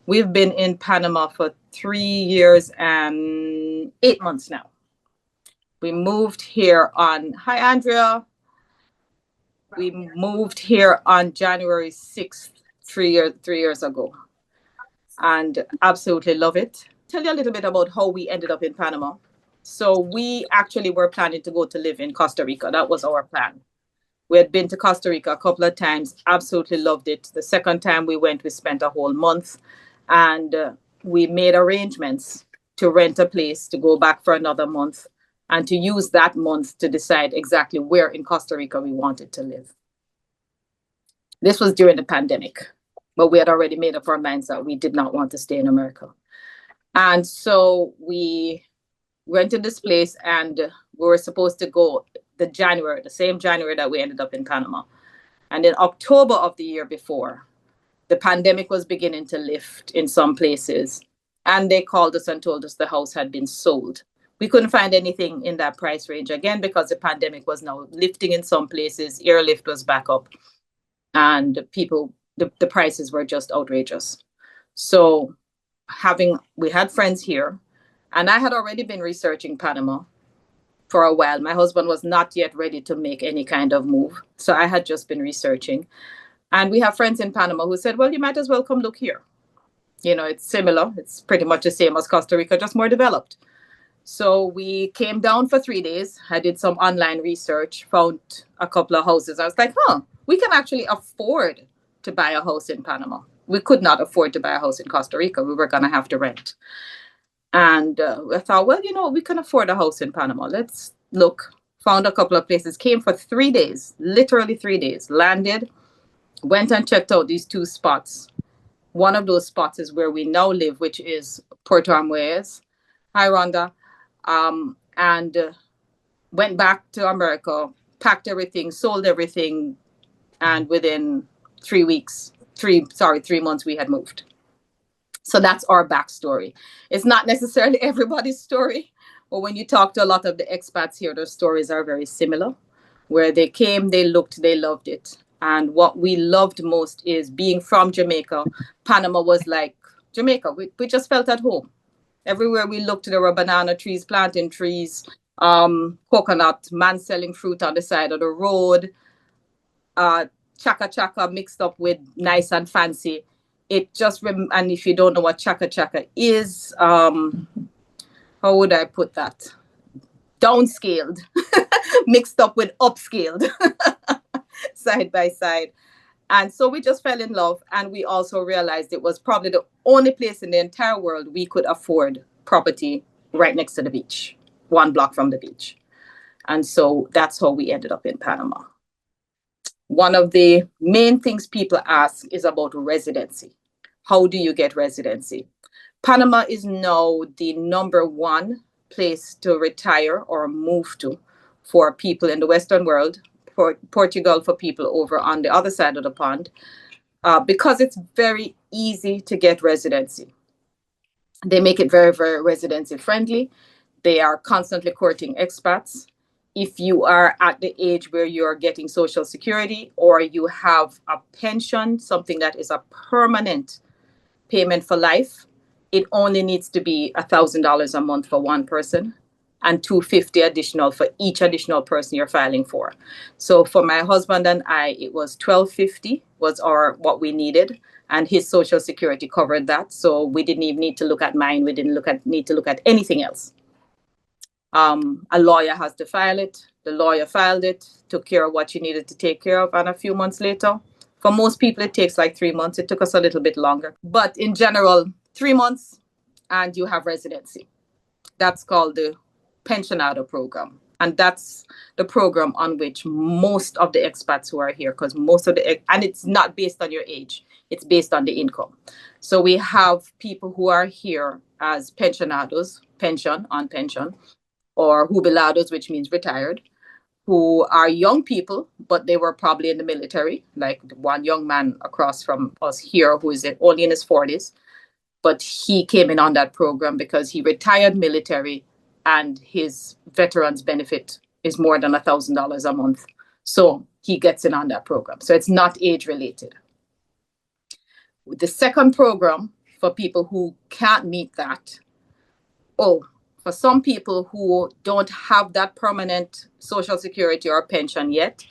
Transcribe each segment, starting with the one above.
We've been in Panama for 3 years and 8 months now. We moved here on, hi, Andrea. We moved here on January 6th, 3 years ago, and absolutely love it. Tell you a little bit about how we ended up in Panama. So we actually were planning to go to live in Costa Rica. That was our plan. We had been to Costa Rica a couple of times, absolutely loved it. The second time we went, we spent a whole month, and we made arrangements to rent a place to go back for another month and to use that month to decide exactly where in Costa Rica we wanted to live. This was during the pandemic, but we had already made up our minds that we did not want to stay in America. And so we rented this place, and we were supposed to go the same January that we ended up in Panama. And in October of the year before, the pandemic was beginning to lift in some places. And they called us and told us the house had been sold. We couldn't find anything in that price range, again, because the pandemic was now lifting in some places, airlift was back up, and the prices were just outrageous. So we had friends here, and I had already been researching Panama for a while. My husband was not yet ready to make any kind of move, so I had just been researching. And we have friends in Panama who said, well, you might as well come look here. It's similar. It's pretty much the same as Costa Rica, just more developed. So we came down for 3 days. I did some online research, found a couple of houses. I was like, we can actually afford to buy a house in Panama. We could not afford to buy a house in Costa Rica. We were going to have to rent. And I thought, well, we can afford a house in Panama. Let's look. Found a couple of places. Came for 3 days, literally 3 days. Landed, went and checked out these 2 spots. One of those spots is where we now live, which is Puerto Armuelles. Hi, Rhonda. And went back to America, packed everything, sold everything, and within 3 months, we had moved. So that's our backstory. It's not necessarily everybody's story, but when you talk to a lot of the expats here, their stories are very similar. Where they came, they looked, they loved it. And what we loved most is being from Jamaica. Panama was like Jamaica. We just felt at home. Everywhere we looked, there were banana trees, plantain trees, coconut, man selling fruit on the side of the road, chaka chaka mixed up with nice and fancy. It just, and if you don't know what chaka chaka is, how would I put that? Downscaled, mixed up with upscaled, side by side. And so we just fell in love. And we also realized it was probably the only place in the entire world we could afford property right next to the beach, 1 block from the beach. And so that's how we ended up in Panama. One of the main things people ask is about residency. How do you get residency? Panama is now the #1 place to retire or move to for people in the Western world, for Portugal for people over on the other side of the pond, because it's very easy to get residency. They make it very, very residency friendly. They are constantly courting expats. If you are at the age where you're getting Social Security or you have a pension, something that is a permanent payment for life, it only needs to be $1,000 a month for one person and $250 additional for each additional person you're filing for. So for my husband and I, it was $1,250 was what we needed, and his Social Security covered that. So we didn't even need to look at mine. We didn't need to look at anything else. A lawyer has to file it. The lawyer filed it, took care of what she needed to take care of, and a few months later, for most people, it takes like 3 months. It took us a little bit longer. But in general, 3 months, and you have residency. That's called the Pensionado program. And that's the program on which most of the expats who are here, because and it's not based on your age, it's based on the income. So we have people who are here as pensionados, pension, or jubilados, which means retired, who are young people, but they were probably in the military, like one young man across from us here who is only in his 40s. But he came in on that program because he retired military and his veterans benefit is more than $1,000 a month. So he gets in on that program. So it's not age related. The second program for people who can't meet that, oh, for some people who don't have that permanent Social Security or pension yet,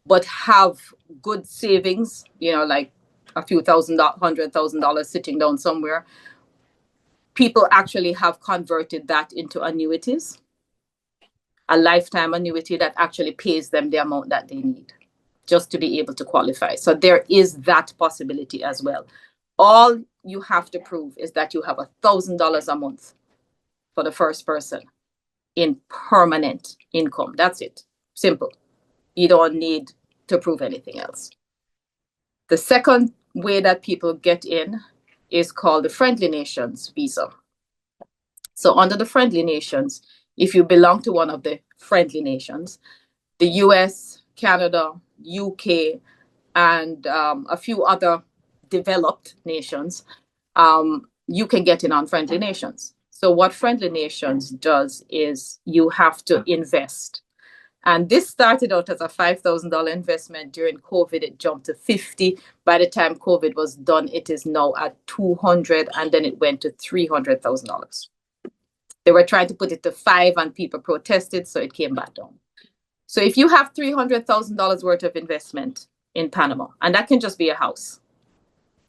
but have good savings, like a few $100,000 sitting down somewhere, people actually have converted that into annuities, a lifetime annuity that actually pays them the amount that they need just to be able to qualify. So there is that possibility as well. All you have to prove is that you have $1,000 a month for the first person in permanent income. That's it. Simple. You don't need to prove anything else. The second way that people get in is called the Friendly Nations visa. So under the Friendly Nations, if you belong to one of the Friendly Nations, the US, Canada, UK, and a few other developed nations, you can get in on Friendly Nations. So what Friendly Nations does is you have to invest. And this started out as a $5,000 investment. During COVID, it jumped to 50. By the time COVID was done, it is now at 200, and then it went to $300,000. They were trying to put it to 5, and people protested, so it came back down. So if you have $300,000 worth of investment in Panama, and that can just be a house.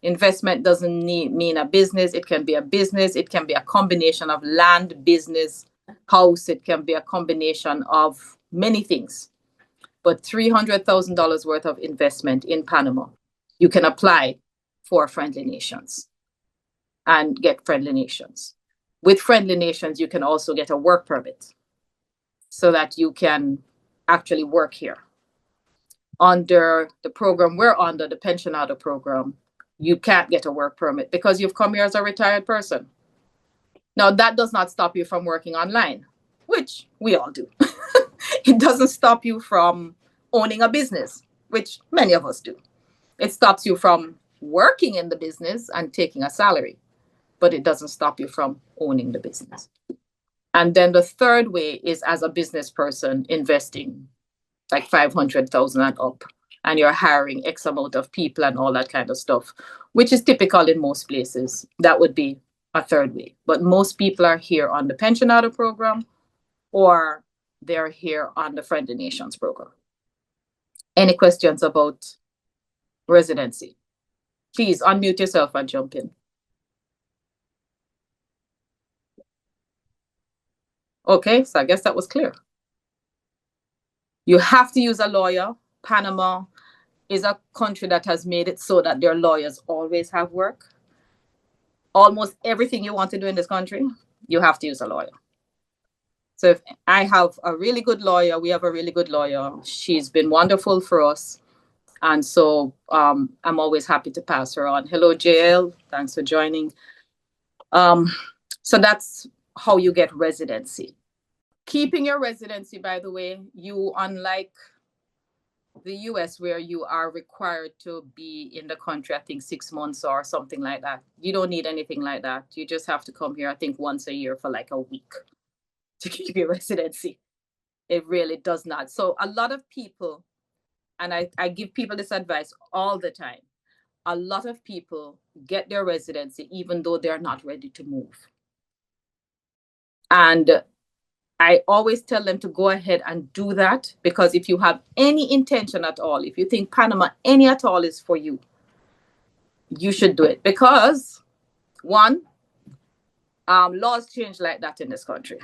Investment doesn't mean a business. It can be a business. It can be a combination of land, business, house. It can be a combination of many things. But $300,000 worth of investment in Panama, you can apply for Friendly Nations and get Friendly Nations. With Friendly Nations, you can also get a work permit so that you can actually work here. Under the program we're under, the Pensionado program, you can't get a work permit because you've come here as a retired person. Now, that does not stop you from working online, which we all do. It doesn't stop you from owning a business, which many of us do. It stops you from working in the business and taking a salary, but it doesn't stop you from owning the business. And then the third way is as a business person investing like 500,000 and up, and you're hiring X amount of people and all that kind of stuff, which is typical in most places. That would be a third way. But most people are here on the Pensionado program, or they're here on the Friendly Nations program. Any questions about residency? Please unmute yourself and jump in. Okay, so I guess that was clear. You have to use a lawyer. Panama is a country that has made it so that their lawyers always have work. Almost everything you want to do in this country, you have to use a lawyer. So if I have a really good lawyer, we have a really good lawyer. She's been wonderful for us. And so I'm always happy to pass her on. Hello, JL. Thanks for joining. So that's how you get residency. Keeping your residency, by the way, you, unlike the US, where you are required to be in the country, I think 6 months or something like that. You don't need anything like that. You just have to come here, I think, once a year for like a week to keep your residency. It really does not. So a lot of people, and I give people this advice all the time, a lot of people get their residency even though they're not ready to move. And I always tell them to go ahead and do that, because if you have any intention at all, if you think Panama any at all is for you, you should do it. Because one, laws change like that in this country.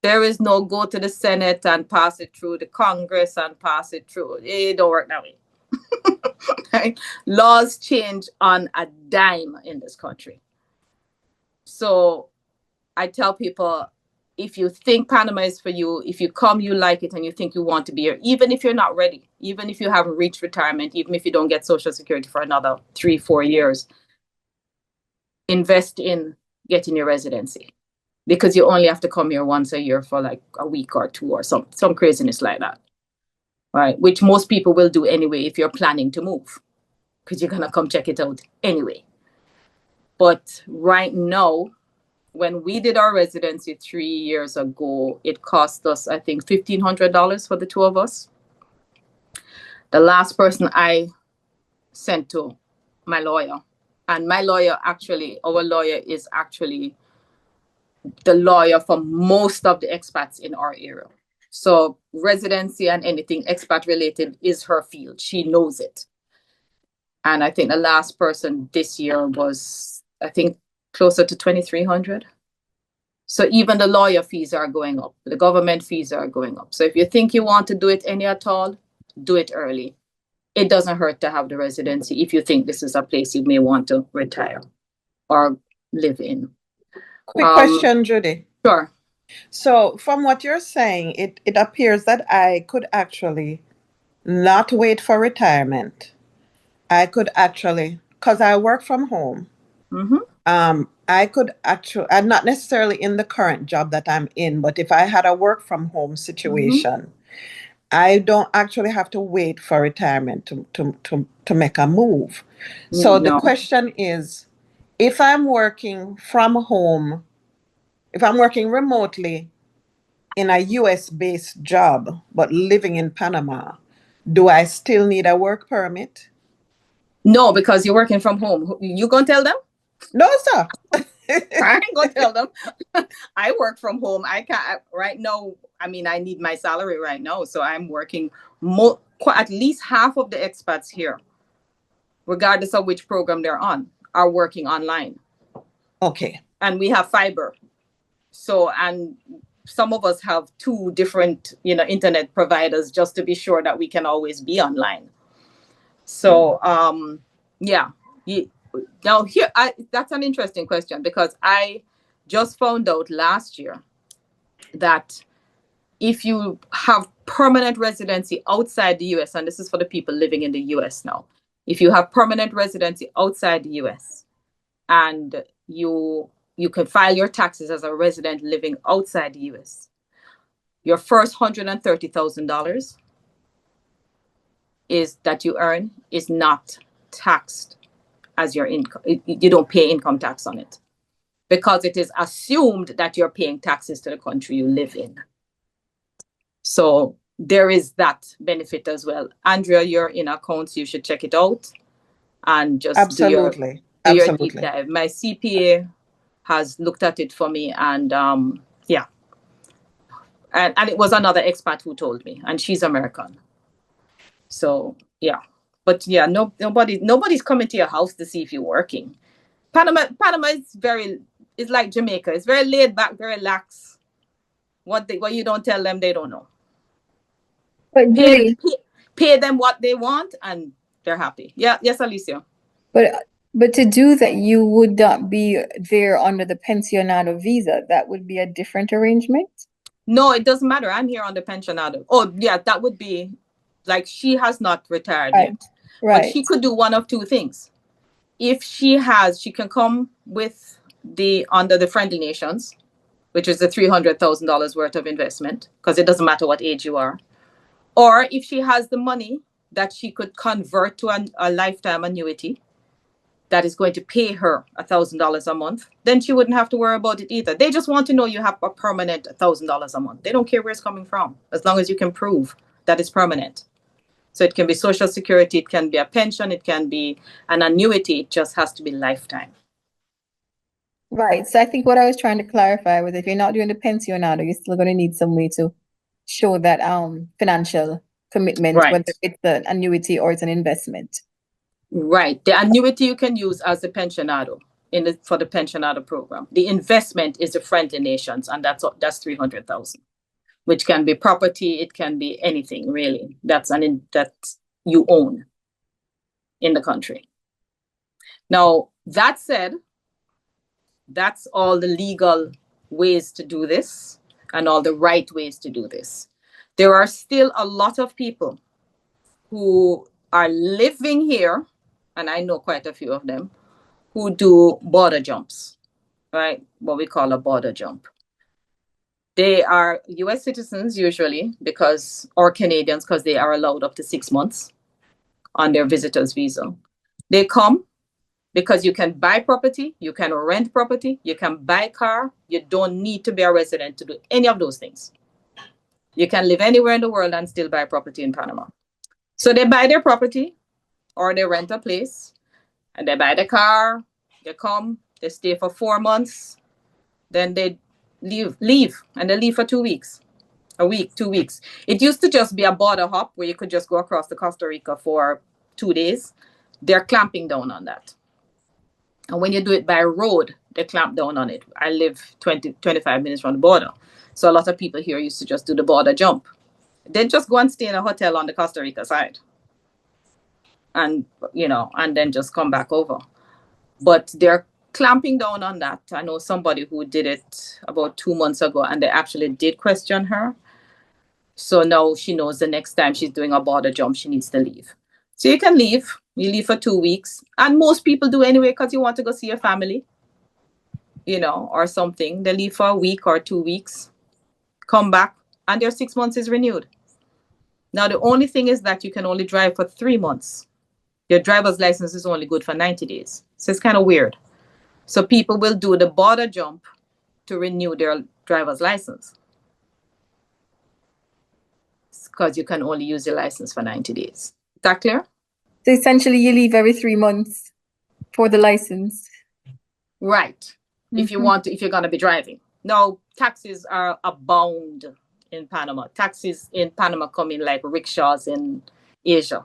There is no go to the Senate and pass it through the Congress and pass it through. It don't work that way. Right? Laws change on a dime in this country. So I tell people, if you think Panama is for you, if you come, you like it, and you think you want to be here, even if you're not ready, even if you haven't reached retirement, even if you don't get Social Security for another 3-4 years, invest in getting your residency, because you only have to come here once a year for like a week or 2 or some craziness like that, right? Which most people will do anyway if you're planning to move, because you're going to come check it out anyway. But right now, when we did our residency 3 years ago, it cost us, I think, $1,500 for the two of us. The last person I sent to my lawyer And my lawyer actually, our lawyer is actually the lawyer for most of the expats in our area. So residency and anything expat related is her field. She knows it. And I think the last person this year was, I think, closer to 2,300. So even the lawyer fees are going up. The government fees are going up. So if you think you want to do it any at all, do it early. It doesn't hurt to have the residency if you think this is a place you may want to retire or live in. Quick question, Judy. Sure. So from what you're saying, it appears that I could actually not wait for retirement. I could actually, because I work from home. I could actually, I'm not necessarily in the current job that I'm in, but if I had a work from home situation, I don't actually have to wait for retirement to make a move. So the question is, if I'm working from home, if I'm working remotely in a US-based job, but living in Panama, do I still need a work permit? No, because you're working from home. You gonna tell them? No, sir. I ain't gonna tell them. I work from home. I can't right now. I mean, I need my salary right now, so I'm working at least half of the expats here, regardless of which program they're on, are working online. Okay. And we have fiber. So, and some of us have 2 different, internet providers just to be sure that we can always be online. So, yeah. Now here, that's an interesting question, because I just found out last year that if you have permanent residency outside the US, and this is for the people living in the US now, if you have permanent residency outside the US and you can file your taxes as a resident living outside the US, your first $130,000 is that you earn is not taxed as your income. You don't pay income tax on it, because it is assumed that you're paying taxes to the country you live in. So there is that benefit as well. Andrea, you're in accounts, you should check it out and just do your deep dive. My CPA has looked at it for me, and yeah. And it was another expat who told me, and she's American. So yeah. But yeah, nobody's coming to your house to see if you're working. Panama is like Jamaica. It's very laid back, very lax. What you don't tell them, they don't know. But pay them what they want, and they're happy. Yeah, yes, Alicia. But to do that, you would not be there under the pensionado visa. That would be a different arrangement. No, it doesn't matter. I'm here on the pensionado. Oh, yeah, that would be like, she has not retired yet. Right. But she could do one of 2 things. If she can come with under the Friendly Nations, which is the $300,000 worth of investment, because it doesn't matter what age you are. Or if she has the money that she could convert to a lifetime annuity that is going to pay her $1,000 a month, then she wouldn't have to worry about it either. They just want to know you have a permanent $1,000 a month. They don't care where it's coming from, as long as you can prove that it's permanent. So it can be Social Security, it can be a pension, it can be an annuity. It just has to be lifetime. Right. So I think what I was trying to clarify was, if you're not doing the pensionado, you're still going to need some way to show that financial commitment, whether it's an annuity or it's an investment. Right. The annuity you can use as the pensionado for the pensionado program. The investment is the Friendly Nations, and that's $300,000, which can be property, it can be anything really. That you own in the country. Now, that said, that's all the legal ways to do this and all the right ways to do this. There are still a lot of people who are living here, and I know quite a few of them, who do border jumps, right? What we call a border jump. They are US citizens usually, or Canadians, because they are allowed up to 6 months on their visitor's visa. They come because you can buy property, you can rent property, you can buy a car. You don't need to be a resident to do any of those things. You can live anywhere in the world and still buy property in Panama. So they buy their property or they rent a place, And they buy the car, they come, they stay for 4 months, then they leave, and they leave for 2 weeks. A week, 2 weeks. It used to just be a border hop where you could just go across to Costa Rica for 2 days. They're clamping down on that. And when you do it by road, they clamp down on it. I live 25 minutes from the border. So a lot of people here used to just do the border jump. They just go and stay in a hotel on the Costa Rica side. And, and then just come back over. But they're clamping down on that. I know somebody who did it about 2 months ago, and they actually did question her. So now she knows the next time she's doing a border jump, she needs to leave. So you can leave. You leave for 2 weeks. And most people do anyway because you want to go see your family, or something. They leave for a week or 2 weeks, come back, and their 6 months is renewed. Now, the only thing is that you can only drive for 3 months. Your driver's license is only good for 90 days. So it's kind of weird. So people will do the border jump to renew their driver's license, because you can only use your license for 90 days. Is that clear? So essentially you leave every 3 months for the license. Right. Mm-hmm. If you're going to be driving. Now, taxis are abound in Panama. Taxis in Panama come in like rickshaws in Asia.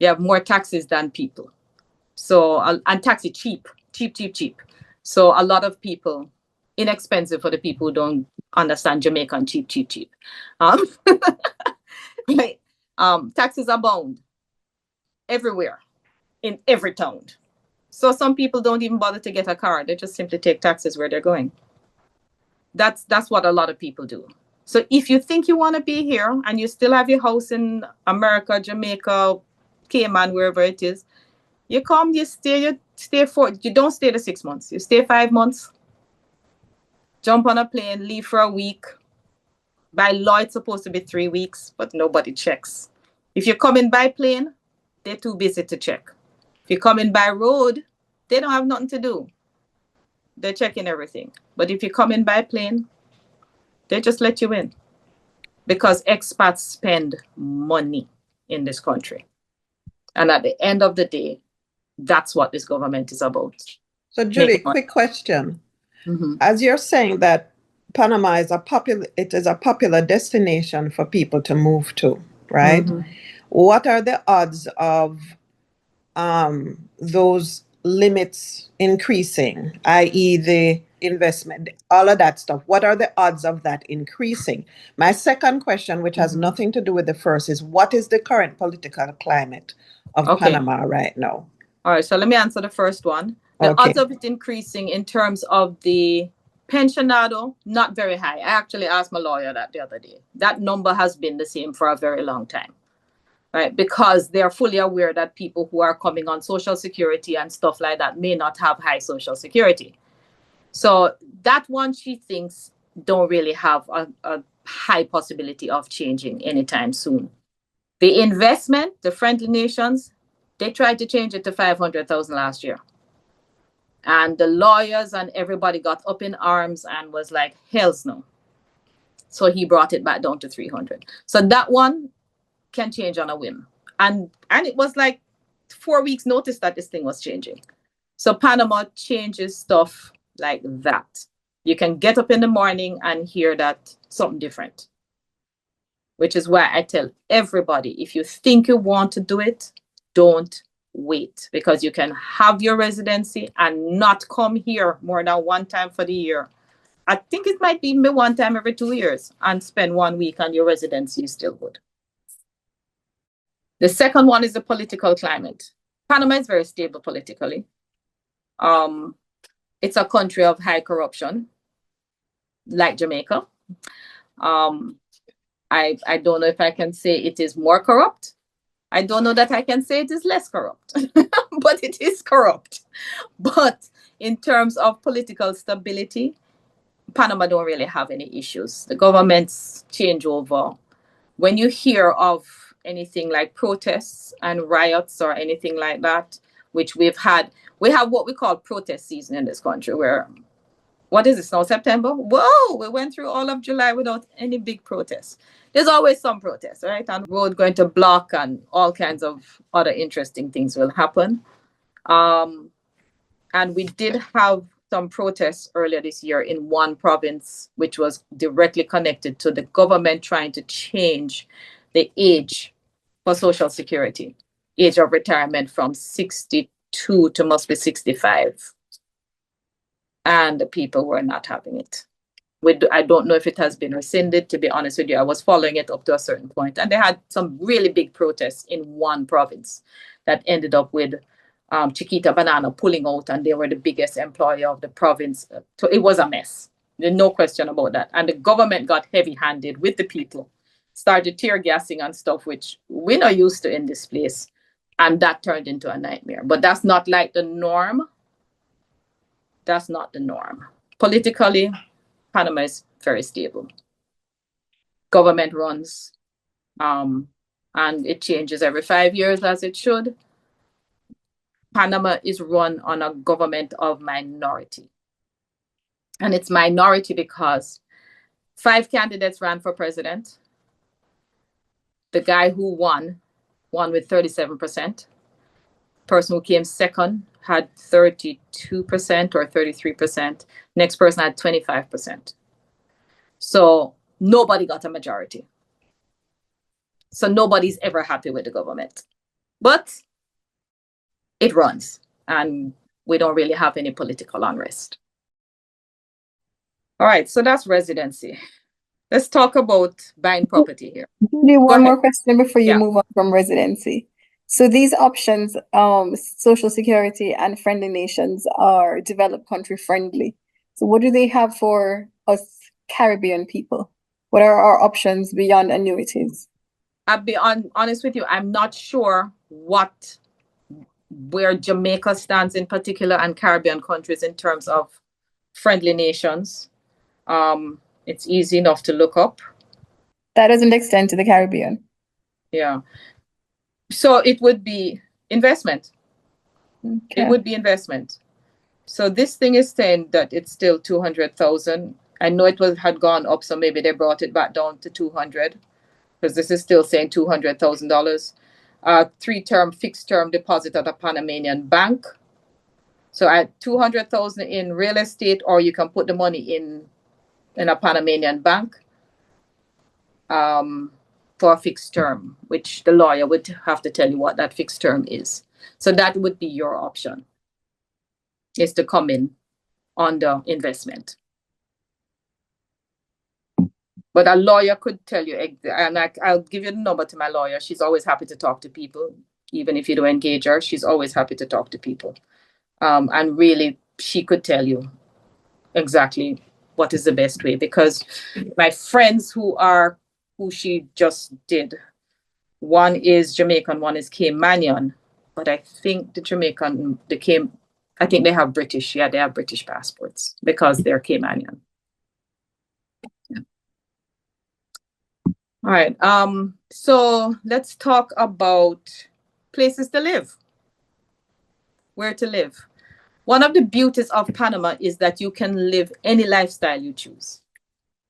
You have more taxis than people. So, and taxi cheap. So a lot of people, inexpensive for the people who don't understand Jamaican, cheap. Right. Taxis abound everywhere, in every town. So some people don't even bother to get a car. They just simply take taxis where they're going. That's what a lot of people do. So if you think you want to be here and you still have your house in America, Jamaica, Cayman, wherever it is, you come, you don't stay the 6 months. You stay 5 months, jump on a plane, leave for a week. By law, it's supposed to be 3 weeks, but nobody checks. If you're coming by plane, they're too busy to check. If you're coming by road, they don't have nothing to do. They're checking everything. But if you're coming by plane, they just let you in. Because expats spend money in this country. And at the end of the day, that's what this government is about. So, Julie, quick question. Mm-hmm. As you're saying that Panama is a popular destination for people to move to, right? Mm-hmm. What are the odds of those limits increasing, i.e. the investment, all of that stuff? What are the odds of that increasing? My second question, which has nothing to do with the first, is what is the current political climate of Panama right now? All right, so let me answer the first one. The odds of it increasing in terms of the pensionado, not very high. I actually asked my lawyer that the other day. That number has been the same for a very long time, right? Because they're fully aware that people who are coming on Social Security and stuff like that may not have high Social Security. So that one, she thinks, don't really have a high possibility of changing anytime soon. The investment, the friendly nations, they tried to change it to 500,000 last year. And the lawyers and everybody got up in arms and was like, hell's no. So he brought it back down to 300. So that one can change on a whim. And it was like 4 weeks notice that this thing was changing. So Panama changes stuff like that. You can get up in the morning and hear that something different. Which is why I tell everybody, if you think you want to do it, don't wait, because you can have your residency and not come here more than one time for the year. I think it might be one time every 2 years and spend 1 week on your residency is still good. The second one is the political climate. Panama is very stable politically. It's a country of high corruption, like Jamaica. I don't know if I can say it is more corrupt. I don't know that I can say it is less corrupt, but it is corrupt. But in terms of political stability, Panama don't really have any issues. The government's changeover. When you hear of anything like protests and riots or anything like that, which we have what we call protest season in this country, where, what is this now, September? Whoa, we went through all of July without any big protests. There's always some protests, right? And road going to block and all kinds of other interesting things will happen. And we did have some protests earlier this year in one province, which was directly connected to the government trying to change the age for Social Security, age of retirement from 62 to must be 65. And the people were not having it. I don't know if it has been rescinded, to be honest with you. I was following it up to a certain point, and they had some really big protests in one province that ended up with Chiquita Banana pulling out, and they were the biggest employer of the province. So it was a mess. There's no question about that. And the government got heavy-handed with the people, started tear gassing and stuff, which we're not used to in this place. And that turned into a nightmare. But that's not like the norm. That's not the norm. Politically, Panama is very stable. Government runs, and it changes every 5 years as it should. Panama is run on a government of minority. And it's minority because 5 candidates ran for president. The guy who won with 37%. Person who came second had 32% or 33%. Next person had 25%. So nobody got a majority. So nobody's ever happy with the government. But it runs, and we don't really have any political unrest. All right, so that's residency. Let's talk about buying property here. One more question before you move on from residency. So these options, Social Security and friendly nations, are developed country friendly. So what do they have for us Caribbean people? What are our options beyond annuities? I'll be honest with you, I'm not sure where Jamaica stands in particular and Caribbean countries in terms of friendly nations. It's easy enough to look up. That doesn't extend to the Caribbean. Yeah. So it would be investment. Okay. It would be investment. So this thing is saying that it's still 200,000. I know had gone up, so maybe they brought it back down to 200, because this is still saying $200,000. 3-term fixed term deposit at a Panamanian bank. So at 200,000 in real estate, or you can put the money in a Panamanian bank. For a fixed term, which the lawyer would have to tell you what that fixed term is. So that would be your option, is to come in on the investment. But a lawyer could tell you, and I'll give you the number to my lawyer. She's always happy to talk to people. Even if you don't engage her, she's always happy to talk to people. And really, she could tell you exactly what is the best way. Because my friends who she just did, one is Jamaican, one is Caymanian, but I think the Jamaican, I think they have British. Yeah, they have British passports because they're Caymanian. Yeah. All right. So let's talk about places to live. Where to live. One of the beauties of Panama is that you can live any lifestyle you choose.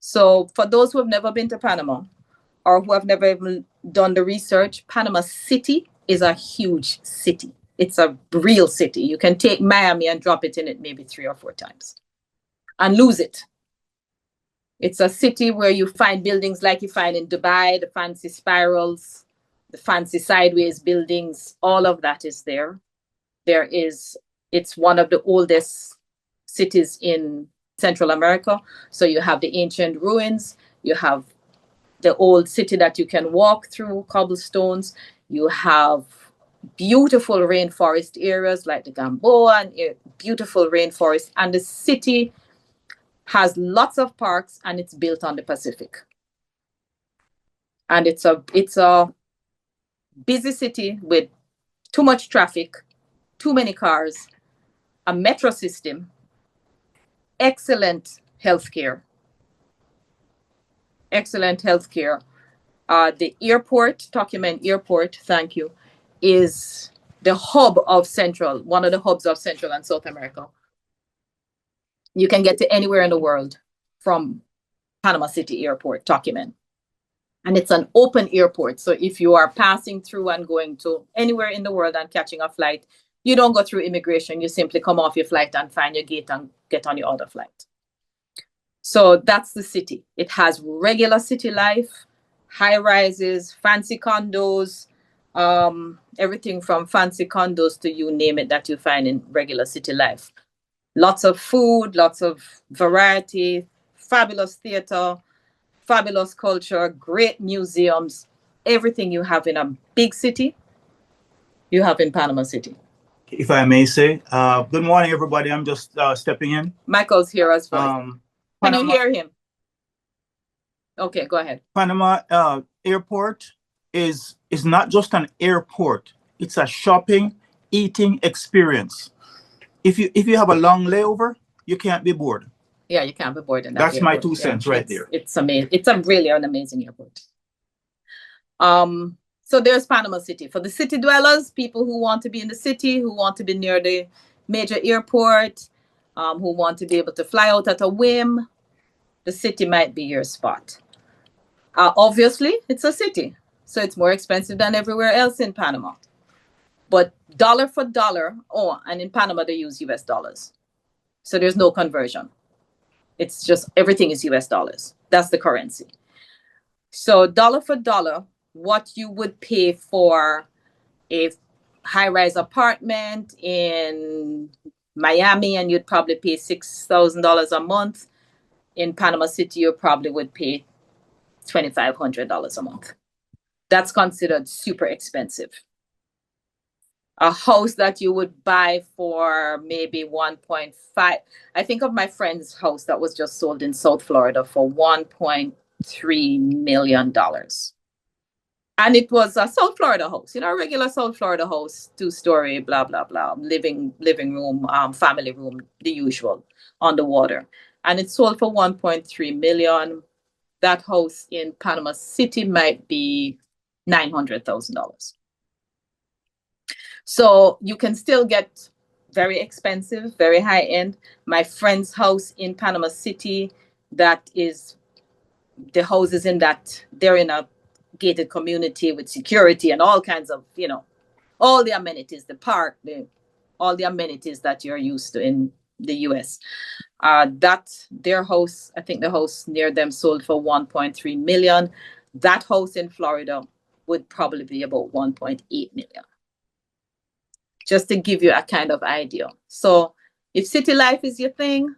So for those who have never been to Panama, or who have never even done the research, Panama City is a huge city. It's a real city. You can take Miami and drop it in it maybe 3 or 4 times and lose it. It's a city where you find buildings like you find in Dubai, the fancy spirals, the fancy sideways buildings, all of that is there. It's one of the oldest cities in Central America. So you have the ancient ruins, you have the old city that you can walk through, cobblestones. You have beautiful rainforest areas like the Gamboa, and beautiful rainforest. And the city has lots of parks, and it's built on the Pacific. And it's a busy city with too much traffic, too many cars, a metro system, excellent healthcare. Excellent healthcare. The airport, Tocumen Airport, thank you, is the hub of one of the hubs of Central and South America. You can get to anywhere in the world from Panama City Airport, Tocumen. And it's an open airport. So if you are passing through and going to anywhere in the world and catching a flight, You don't go through immigration. You simply come off your flight and find your gate and get on your other flight. So that's the city. It has regular city life, high rises, fancy condos, everything from fancy condos to you name it that you find in regular city life. Lots of food, lots of variety, fabulous theater, fabulous culture, great museums. Everything you have in a big city, you have in Panama City. If I may say, good morning, everybody. I'm just stepping in. Michael's here as well. Can you hear him? Okay, go ahead. Panama Airport is not just an airport. It's a shopping, eating experience. If you have a long layover, you can't be bored. Yeah, you can't be bored in that. That's airport. my 2 cents right there. It's amazing. It's really an amazing airport. So there's Panama City. For the city dwellers, people who want to be in the city, who want to be near the major airport, who want to be able to fly out at a whim, the city might be your spot. Obviously, it's a city, so it's more expensive than everywhere else in Panama. But dollar for dollar, and in Panama, they use US dollars. So there's no conversion. It's just everything is US dollars. That's the currency. So dollar for dollar, what you would pay for a high-rise apartment in Miami, and you'd probably pay $6,000 a month. In Panama City, you probably would pay $2,500 a month. That's considered super expensive. A house that you would buy for maybe 1.5. I think of my friend's house that was just sold in South Florida for $1.3 million. And it was a South Florida house, a regular South Florida house, 2-story, blah, blah, blah, living room, family room, the usual, on the water. And it sold for $1.3 million. That house in Panama City might be $900,000. So you can still get very expensive, very high end. My friend's house in Panama City, that is, the houses in that, they're in a gated community with security and all kinds of, all the amenities, the park, all the amenities that you're used to in the US. Their house, I think the house near them sold for $1.3 million. That house in Florida would probably be about $1.8 million. Just to give you a kind of idea. So if city life is your thing,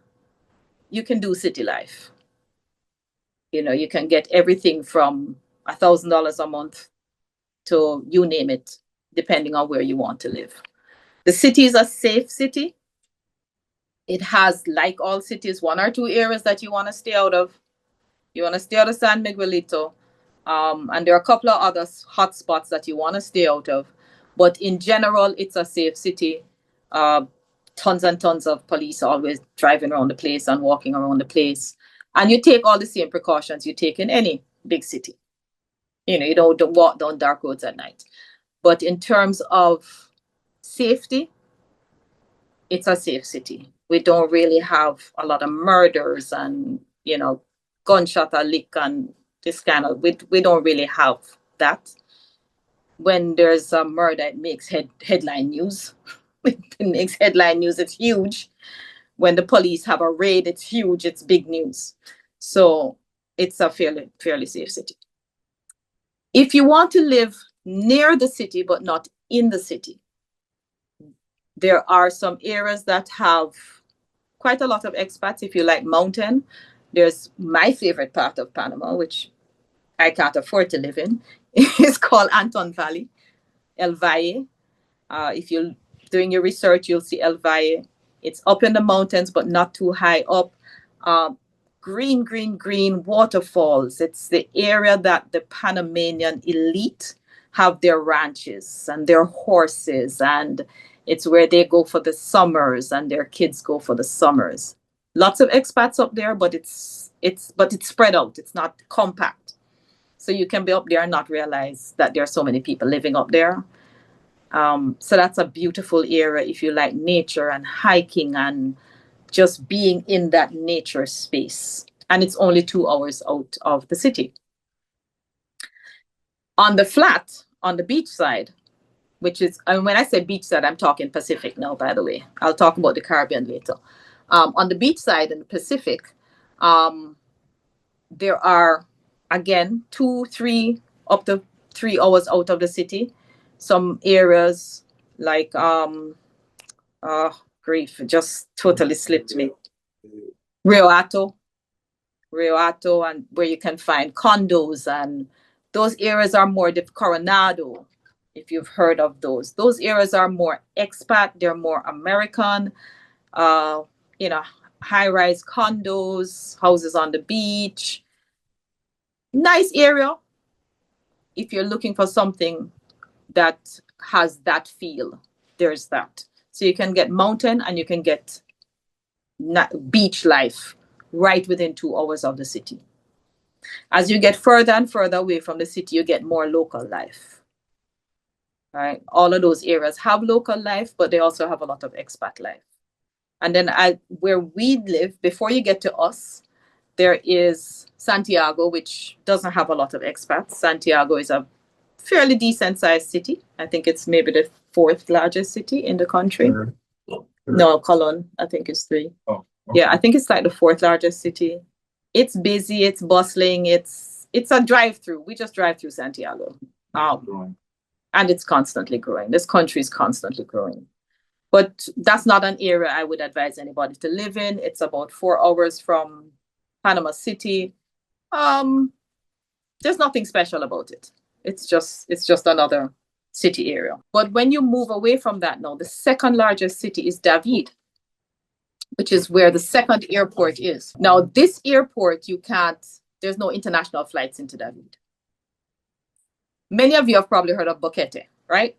you can do city life. You can get everything from $1,000 a month to you name it, depending on where you want to live. The city is a safe city. It has, like all cities, 1 or 2 areas that you want to stay out of. You want to stay out of San Miguelito. And there are a couple of other hot spots that you want to stay out of. But in general, it's a safe city. Tons and tons of police always driving around the place and walking around the place. And you take all the same precautions you take in any big city. You don't walk down dark roads at night. But in terms of safety, it's a safe city. We don't really have a lot of murders and, gunshot or lick and this kind of, we don't really have that. When there's a murder, it makes headline news. It makes headline news. It's huge. When the police have a raid, it's huge. It's big news. So it's a fairly safe city. If you want to live near the city, but not in the city, there are some areas that have quite a lot of expats. If you like mountain, there's my favorite part of Panama, which I can't afford to live in. It's called Anton Valley, El Valle. If you're doing your research, you'll see El Valle. It's up in the mountains, but not too high up. Green waterfalls. It's the area that the Panamanian elite have their ranches and their horses, and it's where they go for the summers and their kids go for the summers. Lots of expats up there, but it's spread out. It's not compact. So you can be up there and not realize that there are so many people living up there. So that's a beautiful area if you like nature and hiking and just being in that nature space. And it's only 2 hours out of the city. On the flat, on the beach side, which is, and when I say beach side, I'm talking Pacific now, by the way. I'll talk about the Caribbean later. On the beach side in the Pacific, there are, again, 2, 3, up to 3 hours out of the city. Some areas like, grief, it just totally slipped me. Rio Hato, and where you can find condos, and those areas are more the Coronado, if you've heard of those. Those areas are more expat, they're more American, high-rise condos, houses on the beach. Nice area if you're looking for something that has that feel. There's that. So you can get mountain and you can get beach life right within 2 hours of the city. As you get further and further away from the city, you get more local life. Right? All of those areas have local life, but they also have a lot of expat life. And then where we live, before you get to us, there is Santiago, which doesn't have a lot of expats. Santiago is a fairly decent sized city. I think it's maybe the 4th largest city in the country. No, Colón, I think it's 3. Oh, okay. Yeah, I think it's like the 4th largest city. It's busy, it's bustling, it's a drive-through. We just drive through Santiago. And it's constantly growing. This country is constantly growing. But that's not an area I would advise anybody to live in. It's about 4 hours from Panama City. There's nothing special about it. It's just another city area. But when you move away from that now, the 2nd largest city is David, which is where the 2nd airport is. Now, this airport, there's no international flights into David. Many of you have probably heard of Boquete, right?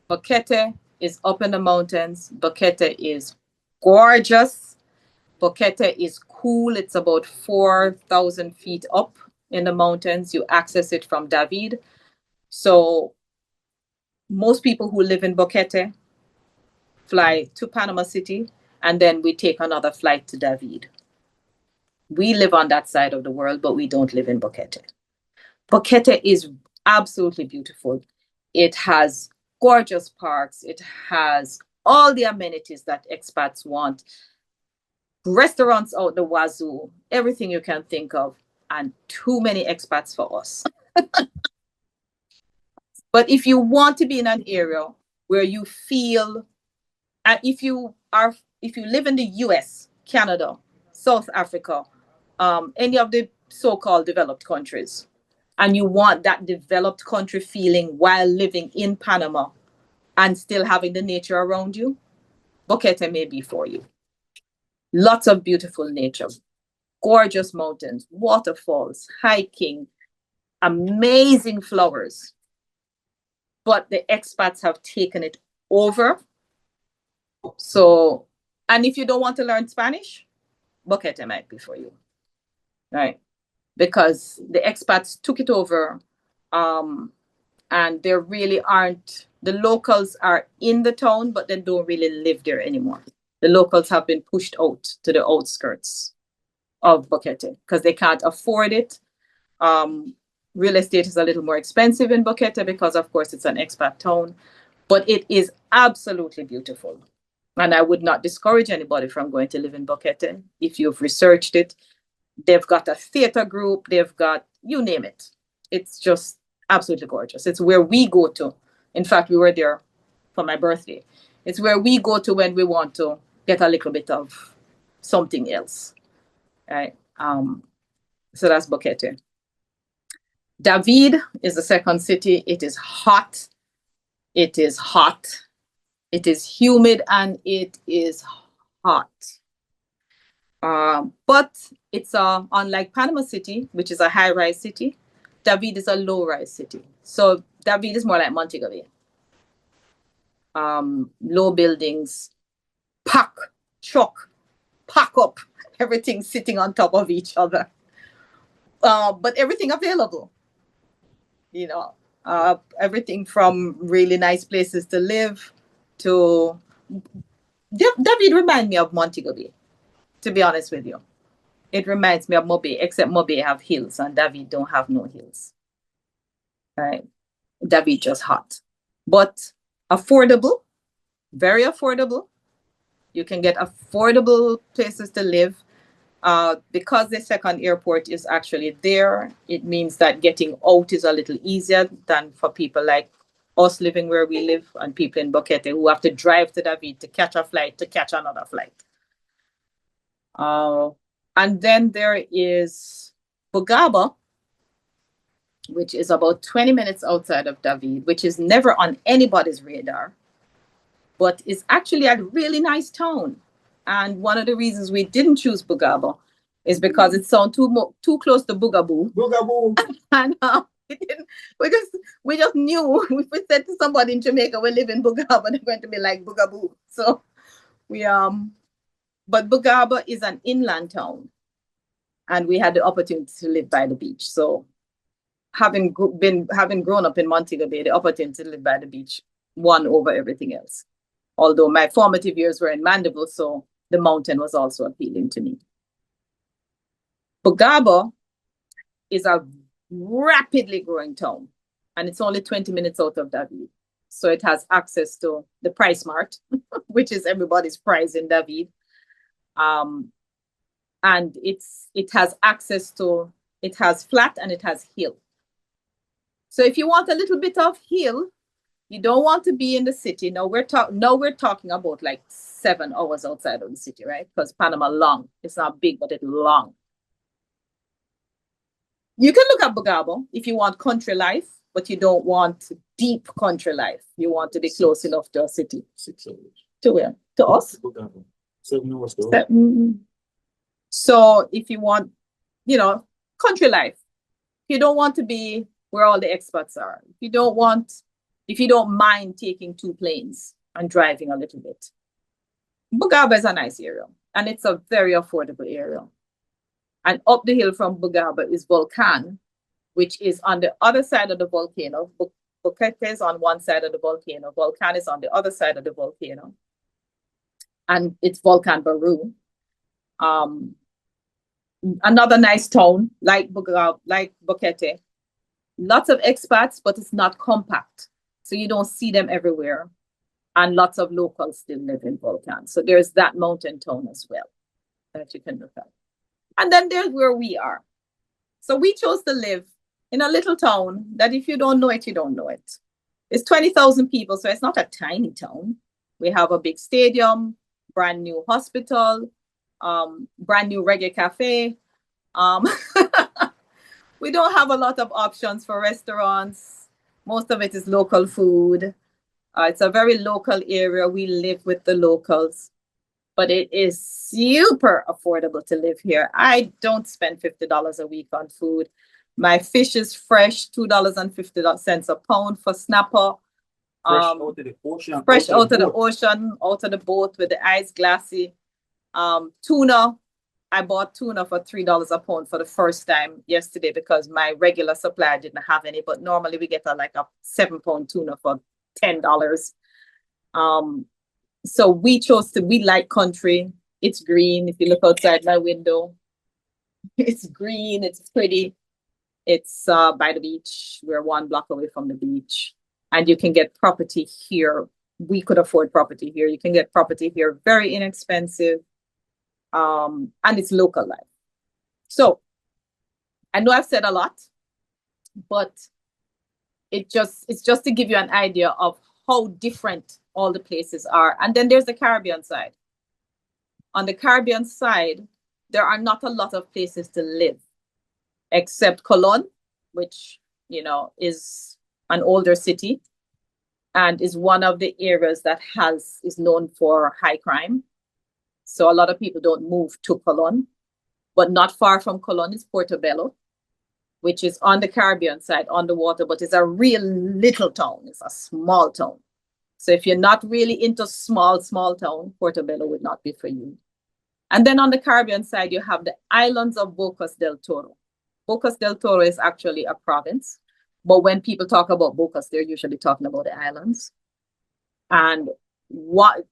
Boquete is up in the mountains. Boquete is gorgeous. Boquete is cool. It's about 4,000 feet up in the mountains. You access it from David. So most people who live in Boquete fly to Panama City, and then we take another flight to David. We live on that side of the world, but we don't live in Boquete. Boquete is absolutely beautiful. It has gorgeous parks. It has all the amenities that expats want. Restaurants out the wazoo, everything you can think of, and too many expats for us. But if you want to be in an area where you feel, if you live in the US, Canada, South Africa, any of the so-called developed countries, and you want that developed country feeling while living in Panama and still having the nature around you, Boquete may be for you. Lots of beautiful nature, gorgeous mountains, waterfalls, hiking, amazing flowers. But the expats have taken it over. So, and if you don't want to learn Spanish, Boquete might be for you, right? Because the expats took it over, and there really aren't, the locals are in the town, but they don't really live there anymore. The locals have been pushed out to the outskirts of Boquete because they can't afford it. Real estate is a little more expensive in Boquete because, of course, it's an expat town, but it is absolutely beautiful. And I would not discourage anybody from going to live in Boquete if you've researched it. They've got a theater group. They've got, you name it. It's just absolutely gorgeous. It's where we go to. In fact, we were there for my birthday. It's where we go to when we want to get a little bit of something else, right? So that's Boquete. David is the 2nd city. It is hot. It is hot. It is humid and it is hot. But it's unlike Panama City, which is a high-rise city, David is a low-rise city. So David is more like Montego Bay. Low buildings, pack up, everything sitting on top of each other. But everything available, everything from really nice places to live to, David reminds me of Montego Bay, to be honest with you. It reminds me of Mobay, except Mobay have hills and David don't have no hills. Right? David just hot. but affordable, very affordable. You can get affordable places to live. Because the second airport is actually there, it means that getting out is a little easier than for people like us living where we live and people in Boquete who have to drive to David to catch a flight, to catch another flight. And then there is Bugaba, which is about 20 minutes outside of David, which is never on anybody's radar, but is actually a really nice town. And one of the reasons we didn't choose Bugaba is because it sounds too close to Bugaboo. Boogaboo. And we just knew if we said to somebody in Jamaica we live in Bugaba, they're going to be like Bugaboo. So but Bugaba is an inland town, and we had the opportunity to live by the beach. So having grown up in Montego Bay, the opportunity to live by the beach won over everything else. Although my formative years were in Mandeville, so the mountain was also appealing to me. Bugaba is a rapidly growing town, and it's only 20 minutes out of David. So it has access to the Price Mart, which is everybody's prize in David. And it has access to, it has flat and it has hill. So if you want a little bit of hill, you don't want to be in the city. Now we're talking about like 7 hours outside of the city, right? Because Panama long. It's not big, but it's long. You can look at Bugabo if you want country life, but you don't want deep country life. You want to be close enough to a city. 6 hours. To where? To us? Bugabo. 7 hours. So if you want, country life, you don't want to be where all the expats are. If you don't mind taking 2 planes and driving a little bit, Bugaba is a nice area, and it's a very affordable area. And up the hill from Bugaba is Volcan, which is on the other side of the volcano. Boquete is on one side of the volcano. Volcan is on the other side of the volcano. And it's Volcan Baru. Another nice town, like Boquete. Lots of expats, but it's not compact. So you don't see them everywhere. And lots of locals still live in Volcan. So there's that mountain town as well that you can look at. And then there's where we are. So we chose to live in a little town that if you don't know it, you don't know it. It's 20,000 people, so it's not a tiny town. We have a big stadium, brand new hospital, brand new reggae cafe. We don't have a lot of options for restaurants. Most of it is local food. It's a very local area. We live with the locals. But it is super affordable to live here. I don't spend $50 a week on food. My fish is fresh, $2.50 a pound for snapper. Fresh out of the ocean. Fresh out of the ocean, out of the boat with the ice glassy. Tuna, I bought tuna for $3 a pound for the first time yesterday because my regular supplier didn't have any. But normally we get a 7-pound tuna for $10. So we like country. It's green. If you look outside my window, it's green, it's pretty. It's by the beach. We're 1 block away from the beach. And you can get property here. We could afford property here. You can get property here very inexpensive. And it's local life. So I know I've said a lot, but it's just to give you an idea of how different all the places are. And then there's the Caribbean side. On the Caribbean side, there are not a lot of places to live, except Colón, which, is an older city and is one of the areas that is known for high crime. So a lot of people don't move to Colón, but not far from Colón is Portobello, which is on the Caribbean side, on the water, but it's a real little town. It's a small town. So if you're not really into small town, Portobello would not be for you. And then on the Caribbean side, you have the islands of Bocas del Toro. Bocas del Toro is actually a province, but when people talk about Bocas, they're usually talking about the islands. And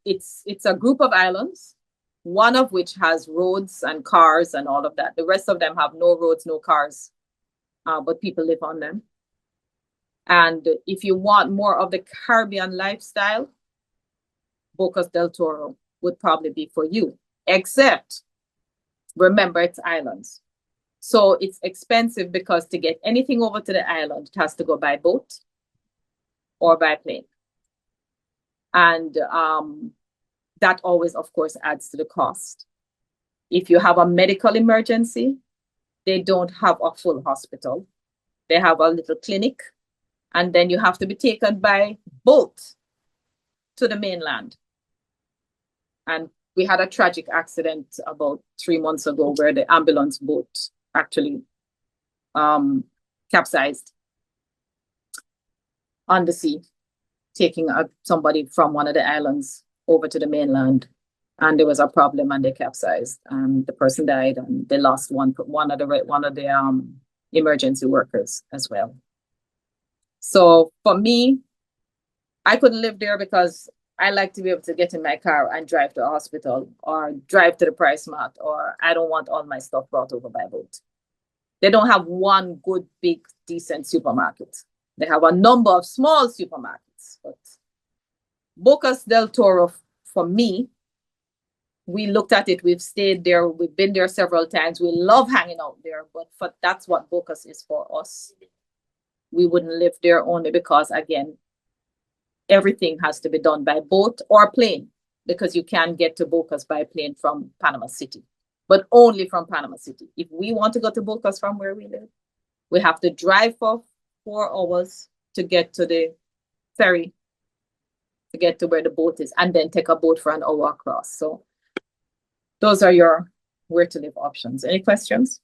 it's a group of islands, one of which has roads and cars and all of that. The rest of them have no roads, no cars, but people live on them. And if you want more of the Caribbean lifestyle, Bocas del Toro would probably be for you. Except, remember, it's islands. So it's expensive because to get anything over to the island, it has to go by boat or by plane. And that always, of course, adds to the cost. If you have a medical emergency, they don't have a full hospital. They have a little clinic, and then you have to be taken by boat to the mainland. And we had a tragic accident about 3 months ago where the ambulance boat actually capsized on the sea, taking somebody from one of the islands over to the mainland. And there was a problem and they capsized and the person died and they lost one of the emergency workers as well. So for me, I couldn't live there because I like to be able to get in my car and drive to a hospital or drive to the price mart, or I don't want all my stuff brought over by boat. They don't have one good, big, decent supermarket. They have a number of small supermarkets. But Bocas del Toro, for me, we looked at it. We've stayed there. We've been there several times. We love hanging out there. But that's what Bocas is for us. We wouldn't live there only because, again, everything has to be done by boat or plane because you can get to Bocas by plane from Panama City, but only from Panama City. If we want to go to Bocas from where we live, we have to drive for 4 hours to get to the ferry, to get to where the boat is, and then take a boat for an hour across. So those are your where to live options. Any questions?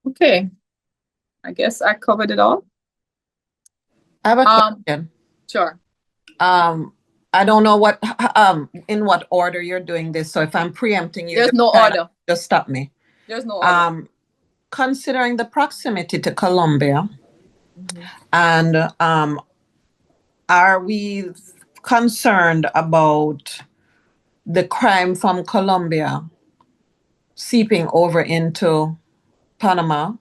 Okay, I guess I covered it all. I have a question. Sure. I don't know what in what order you're doing this. So if I'm preempting you, there's no order. Just stop me. There's no order. Considering the proximity to Colombia, and are we concerned about the crime from Colombia seeping over into Panama?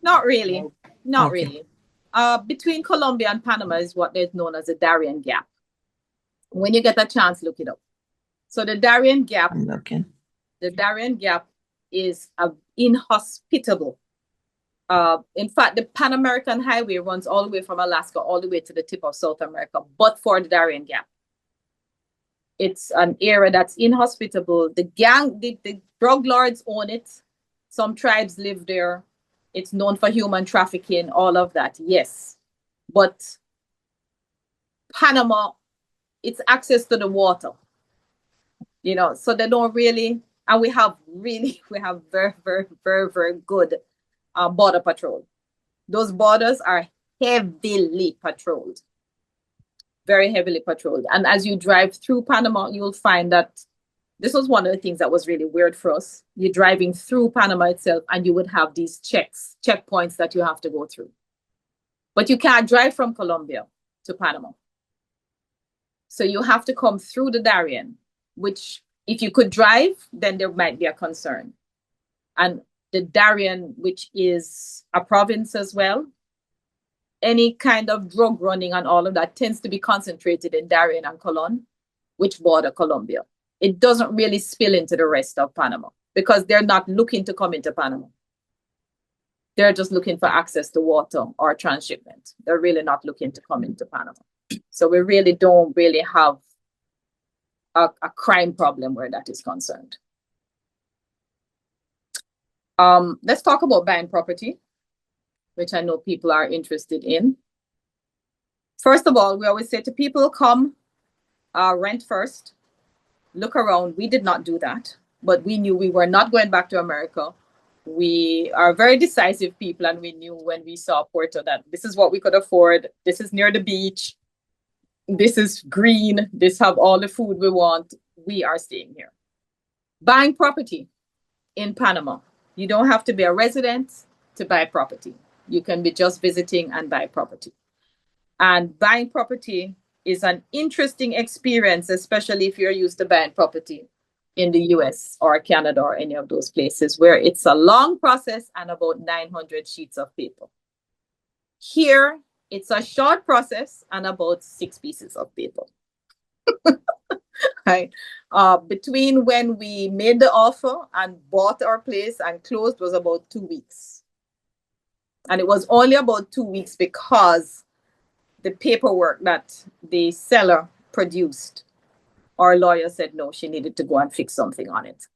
Not really. Not Okay. really. Between Colombia and Panama is what is known as the Darien Gap. When you get a chance, look it up. So the Darien Gap, the Darien Gap is inhospitable. In fact, the Pan American Highway runs all the way from Alaska all the way to the tip of South America, but for the Darien Gap. It's an area that's inhospitable. The drug lords own it. Some tribes live there. It's known for human trafficking, all of that, yes. But Panama, it's access to the water, so they don't really, and we have very, very, very, very good border patrol. Those borders are heavily patrolled, very heavily patrolled. And as you drive through Panama, you'll find that this was one of the things that was really weird for us. You're driving through Panama itself and you would have these checkpoints that you have to go through. But you can't drive from Colombia to Panama. So you have to come through the Darien, which if you could drive, then there might be a concern. And the Darien, which is a province as well, any kind of drug running and all of that tends to be concentrated in Darien and Colon, which border Colombia. It doesn't really spill into the rest of Panama because they're not looking to come into Panama. They're just looking for access to water or transshipment. They're really not looking to come into Panama. So we really don't really have a crime problem where that is concerned. Let's talk about buying property, which I know people are interested in. First of all, we always say to people, come rent first. Look around. We did not do that, but we knew we were not going back to America. We are very decisive people, and we knew when we saw Puerto that this is what we could afford. This is near the beach. This is green. This have all the food we want. We are staying here. Buying property in Panama. You don't have to be a resident to buy property. You can be just visiting and buy property. And buying property is an interesting experience, especially if you're used to buying property in the US or Canada or any of those places where it's a long process and about 900 sheets of paper. Here, it's a short process and about 6 pieces of paper. Right? Between when we made the offer and bought our place and closed was about 2 weeks. And it was only about 2 weeks because the paperwork that the seller produced, our lawyer said no, she needed to go and fix something on it.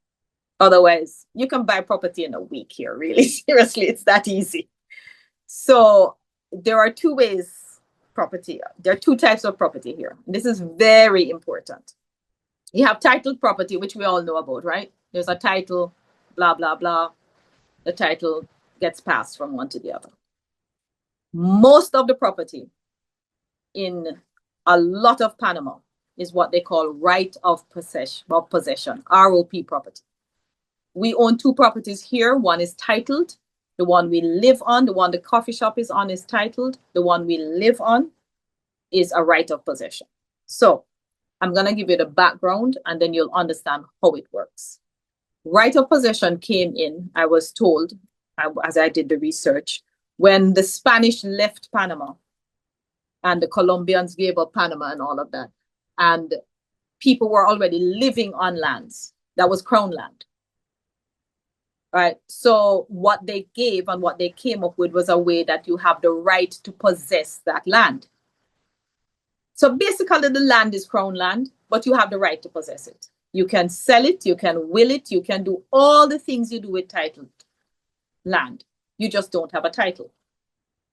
Otherwise, you can buy property in a week here, really. Seriously, it's that easy. So there are 2 ways property. There are 2 types of property here. This is very important. You have titled property, which we all know about, right? There's a title, blah, blah, blah. The title gets passed from one to the other. Most of the property in a lot of Panama is what they call right of possession, ROP property. We own 2 properties here. One is titled. The one we live on, the one the coffee shop is on is titled. The one we live on is a right of possession. So I'm going to give you the background and then you'll understand how it works. Right of possession came in, I was told, as I did the research, when the Spanish left Panama and the Colombians gave up Panama and all of that. And people were already living on lands that was crown land. Right. So what they gave and what they came up with was a way that you have the right to possess that land. So basically the land is crown land, but you have the right to possess it. You can sell it, you can will it, you can do all the things you do with titled land. You just don't have a title.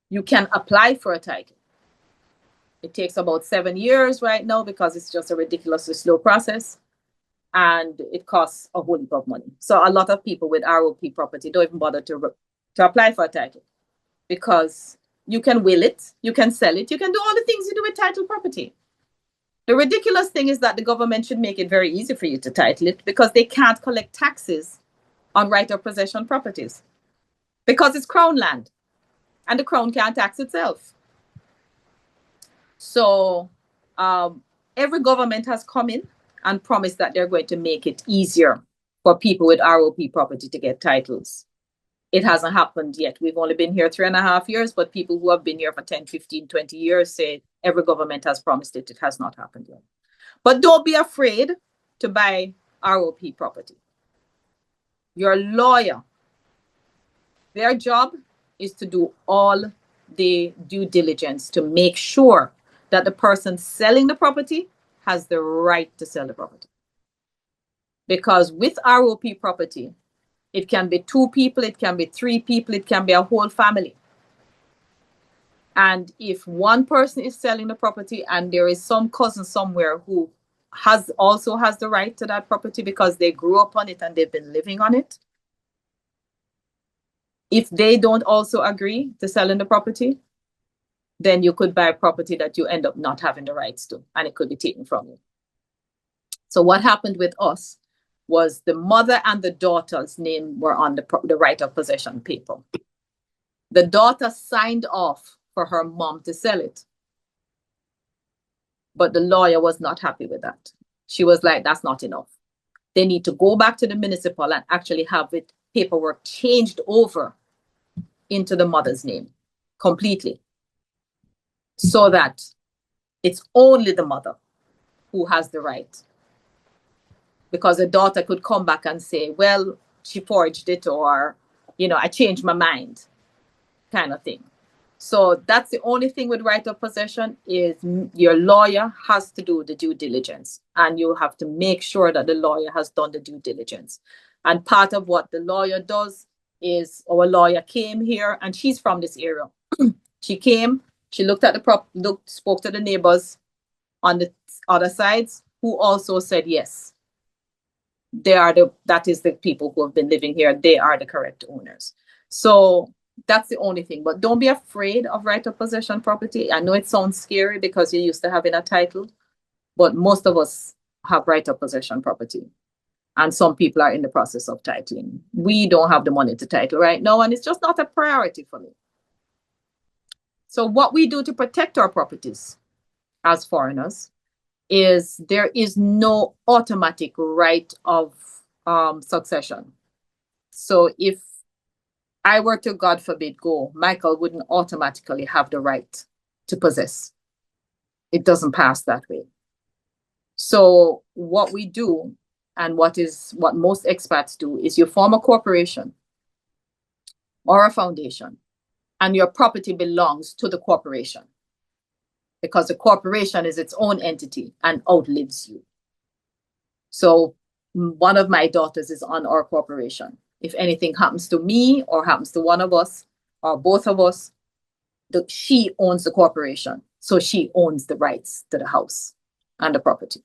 You can apply for a title. It takes about 7 years right now because it's just a ridiculously slow process. And it costs a whole heap of money. So a lot of people with ROP property don't even bother to apply for a title because you can will it, you can sell it, you can do all the things you do with title property. The ridiculous thing is that the government should make it very easy for you to title it because they can't collect taxes on right of possession properties because it's crown land and the crown can't tax itself. So every government has come in and promised that they're going to make it easier for people with ROP property to get titles. It hasn't happened yet. We've only been here 3.5 years, but people who have been here for 10, 15, 20 years say every government has promised it. It has not happened yet. But don't be afraid to buy ROP property. Your lawyer, their job is to do all the due diligence to make sure that the person selling the property has the right to sell the property. Because with ROP property, it can be 2 people, it can be 3 people, it can be a whole family. And if one person is selling the property and there is some cousin somewhere who also has the right to that property because they grew up on it and they've been living on it, if they don't also agree to selling the property, then you could buy a property that you end up not having the rights to, and it could be taken from you. So what happened with us was the mother and the daughter's name were on the right of possession paper. The daughter signed off for her mom to sell it. But the lawyer was not happy with that. She was like, that's not enough. They need to go back to the municipal and actually have it paperwork changed over into the mother's name completely, so that it's only the mother who has the right. Because the daughter could come back and say, well, she forged it, or, I changed my mind, kind of thing. So that's the only thing with right of possession is your lawyer has to do the due diligence, and you have to make sure that the lawyer has done the due diligence. And part of what the lawyer does is, our lawyer came here and she's from this area. She came, she looked at spoke to the neighbors on the other sides who also said, yes, that is the people who have been living here. They are the correct owners. So that's the only thing. But don't be afraid of right of possession property. I know it sounds scary because you're used to having a title, but most of us have right of possession property. And some people are in the process of titling. We don't have the money to title right now, and it's just not a priority for me. So what we do to protect our properties as foreigners is there is no automatic right of succession. So if I were to, God forbid, go, Michael wouldn't automatically have the right to possess. It doesn't pass that way. So what we do, and what most expats do, is you form a corporation or a foundation, and your property belongs to the corporation, because the corporation is its own entity and outlives you. So one of my daughters is on our corporation. If anything happens to me or happens to one of us or both of us, she owns the corporation. So she owns the rights to the house and the property.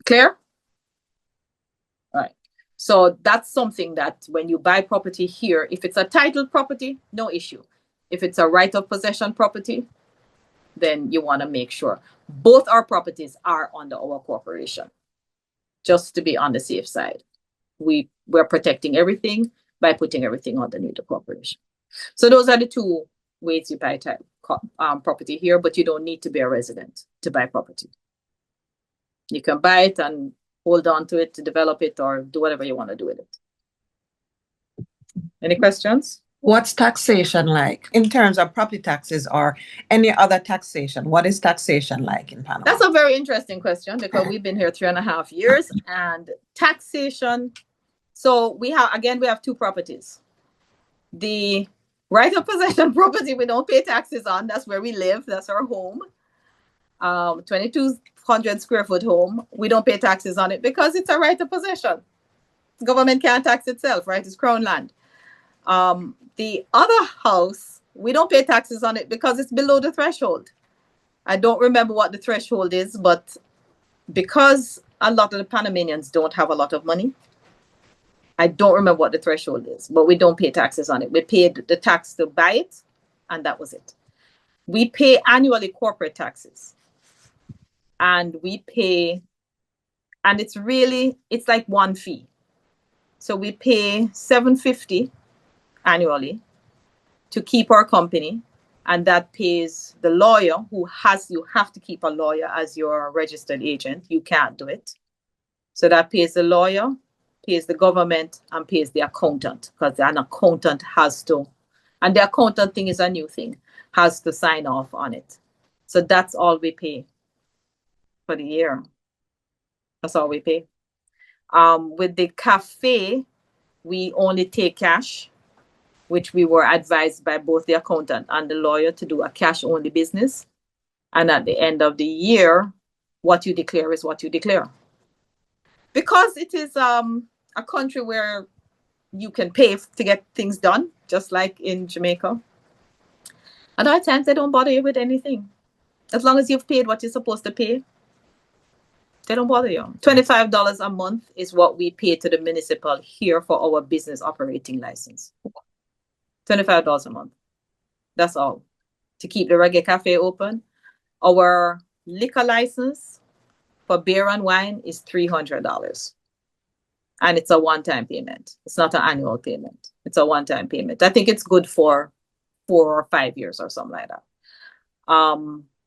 Clear? All right. So that's something that when you buy property here, if it's a titled property, no issue. If it's a right of possession property, then you want to make sure both our properties are under our corporation, just to be on the safe side. We're protecting everything by putting everything underneath the corporation. So those are the two ways you buy property here, but you don't need to be a resident to buy property. You can buy it and hold on to it to develop it, or do whatever you want to do with it. Any questions? What's taxation like in terms of property taxes or any other taxation? What is taxation like in Panama? That's a very interesting question, because we've been here 3.5 years, and taxation. So we have two properties. The right of possession property, we don't pay taxes on. That's where we live. That's our home. 2,200 square foot home. We don't pay taxes on it because it's a right of possession. The government can't tax itself, right? It's crown land. The other house, we don't pay taxes on it because it's below the threshold. I don't remember what the threshold is, but because a lot of the Panamanians don't have a lot of money, I don't remember what the threshold is, but we don't pay taxes on it. We paid the tax to buy it, and that was it. We pay annually corporate taxes, and it's like one fee. So we pay $750 annually to keep our company, and that pays the lawyer you have to keep a lawyer as your registered agent. You can't do it. So that pays the lawyer, pays the government, and pays the accountant, because an accountant has to, and the accountant thing is a new thing, has to sign off on it. So that's all we pay for the year. That's all we pay. With the cafe, we only take cash, which we were advised by both the accountant and the lawyer to do a cash-only business. And at the end of the year, what you declare is what you declare. Because it is a country where you can pay to get things done, just like in Jamaica. And other times they don't bother you with anything. As long as you've paid what you're supposed to pay, they don't bother you. $25 a month is what we pay to the municipal here for our business operating license. $25 a month. That's all. To keep the Reggae Cafe open. Our liquor license for beer and wine is $300. And it's a one-time payment. It's not an annual payment. It's a one-time payment. I think it's good for 4 or 5 years or something like that.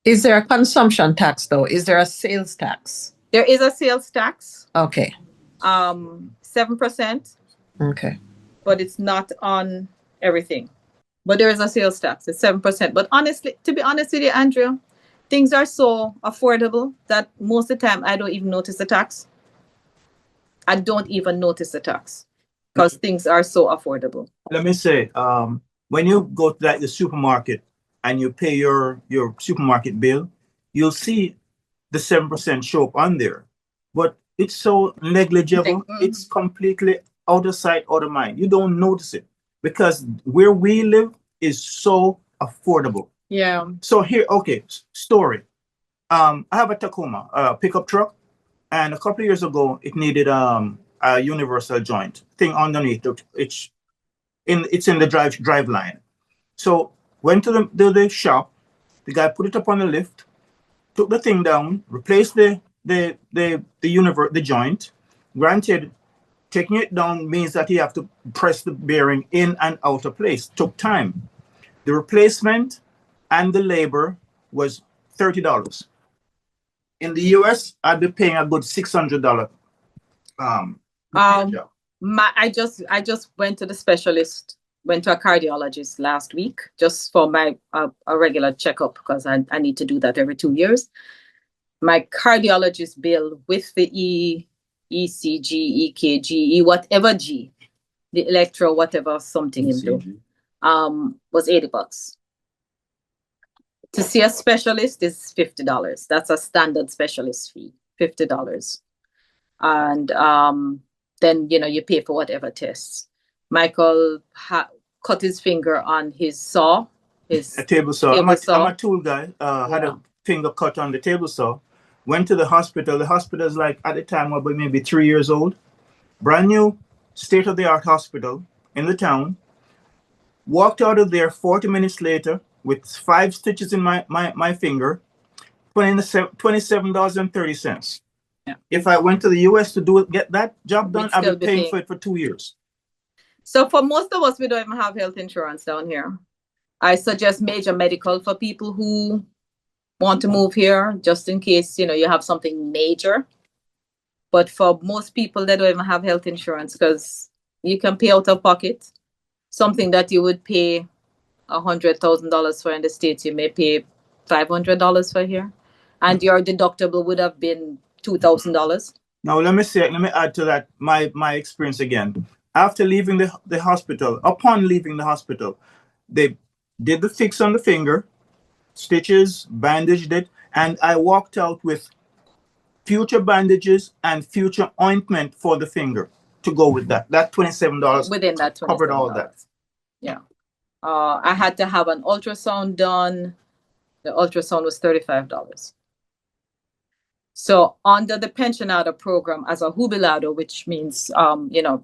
Is there a consumption tax though? Is there a sales tax? There is a sales tax. Okay. 7%. Okay. But it's not on everything. But there is a sales tax. It's 7%. But honestly, to be honest with you, Andrea, things are so affordable that most of the time I don't even notice the tax. I don't even notice the tax because things are so affordable. Let me say, when you go to the supermarket and you pay your supermarket bill, you'll see the 7% show up on there. But it's so negligible. It's completely out of sight, out of mind. You don't notice it because where we live is so affordable. Yeah. So here, okay, story. I have a Tacoma, a pickup truck, and a couple of years ago, it needed a universal joint thing underneath. It's in the drive line. So went to the shop. The guy put it up on the lift, took the thing down, replaced the joint. Granted, taking it down means that you have to press the bearing in and out of place. Took time. The replacement and the labor was $30. In the US, I'd be paying a good $600. Yeah. I just went to the specialist, went to a cardiologist last week just for my a regular checkup because I need to do that every 2 years. My cardiologist bill with the ECG, EKG, whatever G, the electro, whatever something him do, was $80. To see a specialist is $50. That's a standard specialist fee, $50. And then you pay for whatever tests. Michael cut his finger on his saw, a table saw. I'm a tool guy. Had a finger cut on the table saw. Went to the hospital. The hospital is like at the time about maybe 3 years old. Brand new, state of the art hospital in the town. Walked out of there 40 minutes later with 5 stitches in my finger, $27.30. Yeah. If I went to the US to get that job done, I'd be paying for it for 2 years. So for most of us, we don't even have health insurance down here. I suggest major medical for people who want to move here, just in case, you have something major. But for most people, they don't even have health insurance because you can pay out of pocket. Something that you would pay $100,000 for in the States, you may pay $500 for here. And your deductible would have been $2,000. Now, let me add to that my experience again. After leaving the hospital, upon leaving the hospital, they did the fix on the finger, stitches, bandaged it, and I walked out with future bandages and future ointment for the finger to go with that. That $27 within that $27. Covered all that. Yeah. I had to have an ultrasound done. The ultrasound was $35. So under the pensionado program as a jubilado, which means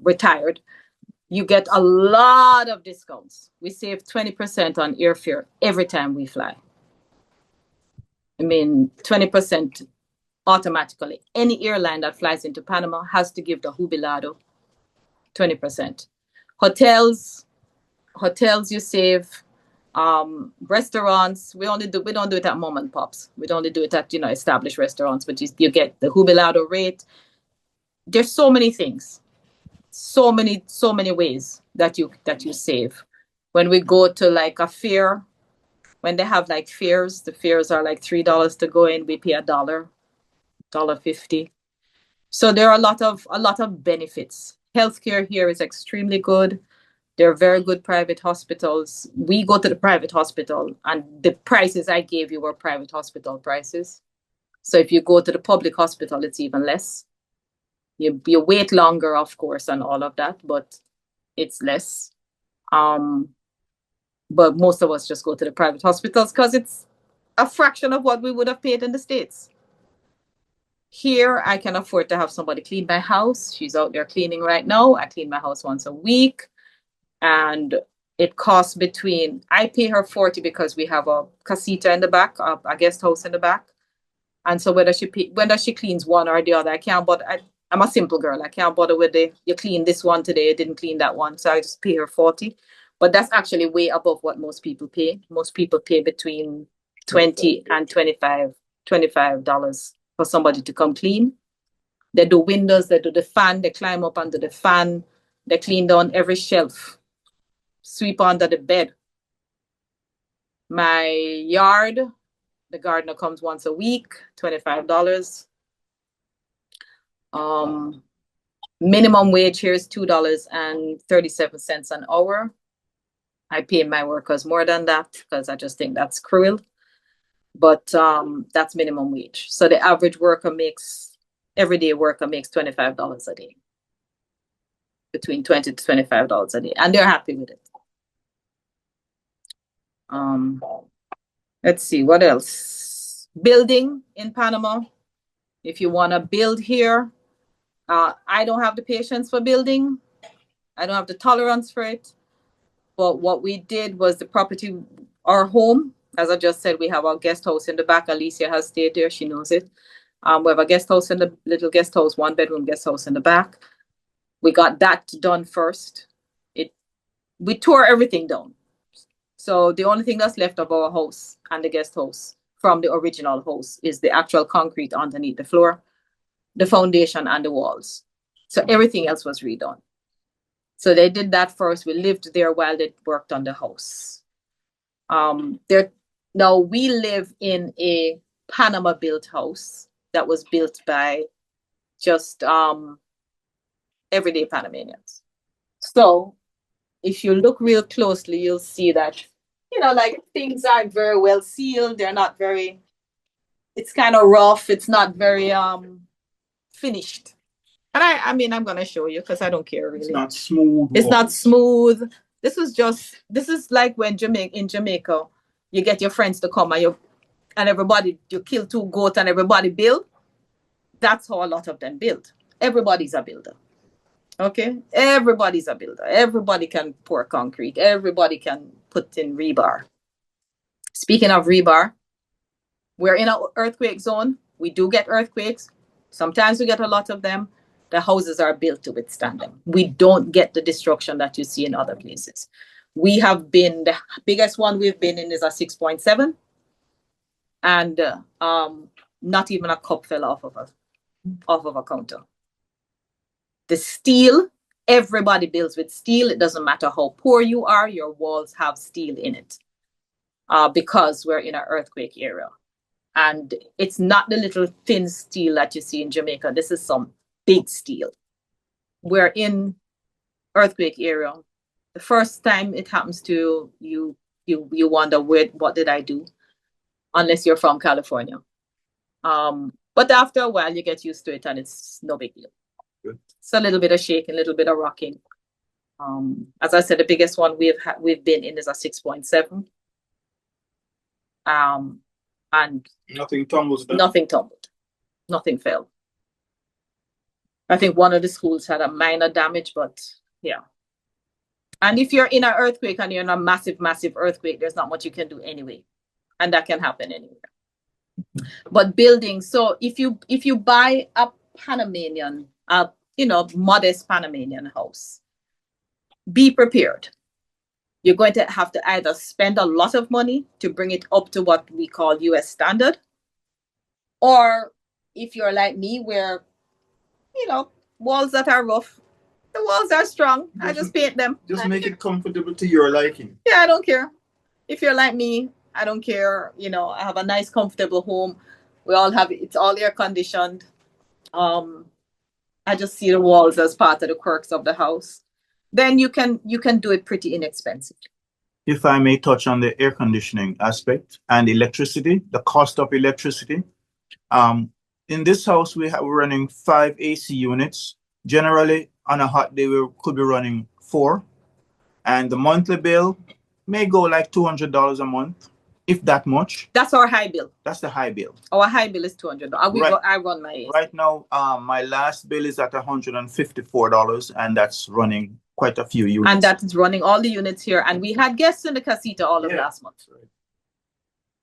retired, you get a lot of discounts. We save 20% on airfare every time we fly. 20% automatically. Any airline that flies into Panama has to give the jubilado 20%. Hotels you save. Restaurants, we don't do it at mom and pops. We only do it at established restaurants, but you get the jubilado rate. There's so many things, so many ways that you save. When we go to like a fair, when they have like fairs, the fares are like $3 to go in. We pay $1.50. So there are a lot of benefits. Healthcare here is extremely good. They're very good private hospitals. We go to the private hospital, and the prices I gave you were private hospital prices. So if you go to the public hospital, it's even less. You wait longer, of course, and all of that, but it's less. But most of us just go to the private hospitals because it's a fraction of what we would have paid in the States. Here, I can afford to have somebody clean my house. She's out there cleaning right now. I clean my house once a week. And it costs I pay her $40 because we have a casita in the back, a guest house in the back. And so whether she cleans one or the other, I can't bother. I'm a simple girl. I can't bother with you clean this one today, you didn't clean that one. So I just pay her $40. But that's actually way above what most people pay. Most people pay between $20 and $25 for somebody to come clean. They do windows, they do the fan, they climb up under the fan, they clean down every shelf. Sweep under the bed. My yard, the gardener comes once a week, $25. Minimum wage here is $2.37 an hour. I pay my workers more than that because I just think that's cruel. But that's minimum wage. So the average everyday worker makes $25 a day. Between $20 to $25 a day. And they're happy with it. Let's see, what else? Building in Panama. If you want to build here, I don't have the patience for building. I don't have the tolerance for it. But what we did was the property, our home, as I just said, we have our guest house in the back. Alicia has stayed there. She knows it. We have a guest house in the little guest house, 1-bedroom guest house in the back. We got that done first. We tore everything down. So the only thing that's left of our house and the guest house from the original house is the actual concrete underneath the floor, the foundation, and the walls. So everything else was redone. So they did that first. We lived there while they worked on the house. Now we live in a Panama built house that was built by just everyday Panamanians. So if you look real closely, you'll see that, you know, like things aren't very well sealed. They're not very, it's kind of rough. It's not very finished. And I mean, I'm going to show you because I don't care really. It's not smooth. It's not smooth. This is like when in Jamaica, you get your friends to come and everybody, you kill 2 goats and everybody build. That's how a lot of them build. Everybody's a builder. Okay? Everybody's a builder. Everybody can pour concrete. Everybody can put in rebar. Speaking of rebar, we're in an earthquake zone. We do get earthquakes. Sometimes we get a lot of them. The houses are built to withstand them. We don't get the destruction that you see in other places. We have been, the biggest one we've been in is a 6.7. And not even a cup fell off of a counter. The steel, everybody builds with steel. It doesn't matter how poor you are, your walls have steel in it because we're in an earthquake area. And it's not the little thin steel that you see in Jamaica. This is some big steel. We're in earthquake area. The first time it happens to you, you wonder, what did I do? Unless you're from California. But after a while, you get used to it and it's no big deal. Good. It's a little bit of shaking, a little bit of rocking. As I said, the biggest one we've been in is a 6.7. And nothing tumbles down. Nothing tumbled. Nothing fell. I think one of the schools had a minor damage, but yeah. And if you're in an earthquake and you're in a massive, massive earthquake, there's not much you can do anyway. And that can happen anywhere. But building, so if you buy a Panamanian, modest Panamanian house, be prepared. You're going to have to either spend a lot of money to bring it up to what we call US standard, or if you're like me, where, walls that are rough, the walls are strong. I just paint them. Just make it comfortable to your liking. Yeah, I don't care. If you're like me, I don't care. I have a nice, comfortable home. We all have it. It's all air conditioned. I just see the walls as part of the quirks of the house. Then you can do it pretty inexpensively. If I may touch on the air conditioning aspect and electricity, the cost of electricity. In this house, we're running 5 AC units. Generally, on a hot day, we could be running 4. And the monthly bill may go like $200 a month, if that much. That's our high bill. That's the high bill. Our high bill is $200. I run my AC. Right now, my last bill is at $154, and that's running quite a few units. And that's running all the units here. And we had guests in the casita all of last month. Right.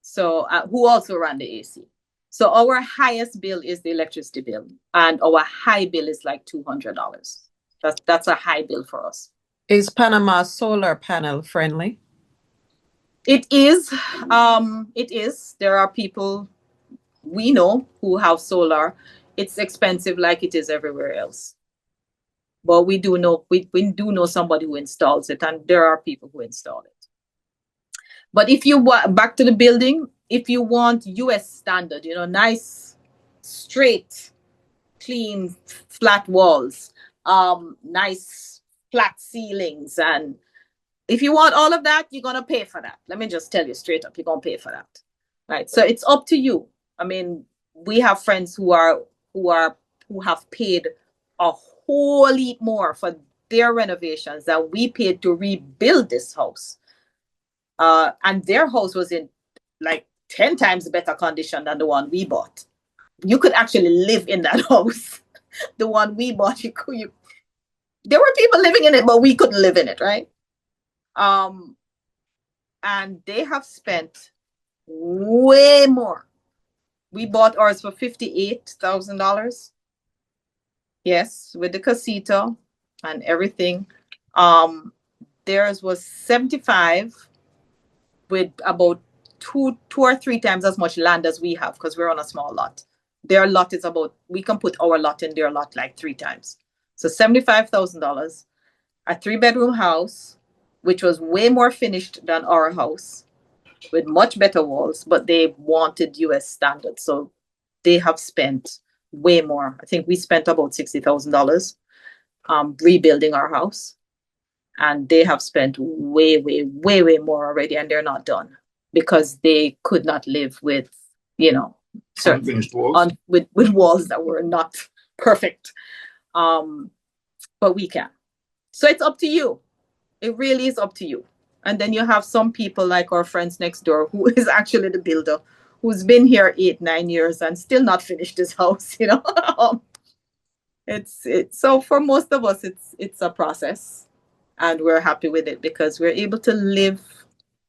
So who also ran the AC. So our highest bill is the electricity bill, and our high bill is like $200. That's a high bill for us. Is Panama solar panel friendly? It is. It is. There are people we know who have solar. It's expensive like it is everywhere else. But we do know somebody who installs it, and there are people who install it. But if you want, back to the building, if you want US standard, nice, straight, clean, flat walls, nice, flat ceilings, and if you want all of that, you're going to pay for that. Let me just tell you straight up, you're going to pay for that. Right? So it's up to you. I mean, we have friends who have paid a whole heap more for their renovations that we paid to rebuild this house. And their house was in like 10 times better condition than the one we bought. You could actually live in that house. The one we bought, there were people living in it, but we couldn't live in it, right? And they have spent way more. We bought ours for $58,000. Yes, with the casita and everything. Theirs was 75 with about two or three times as much land as we have because we're on a small lot. Their lot is about, we can put our lot in their lot like 3 times. So $75,000, a 3-bedroom house, which was way more finished than our house, with much better walls, but they wanted US standards. So they have spent way more. I think we spent about $60,000 rebuilding our house. And they have spent way more already, and they're not done because they could not live with, you know, certain walls. with walls that were not perfect. But we can. So it's up to you. It really is up to you. And then you have some people like our friends next door, who is actually the builder, who's been here 8-9 years and still not finished his house, you know. It's so for most of us, it's a process. And we're happy with it because we're able to live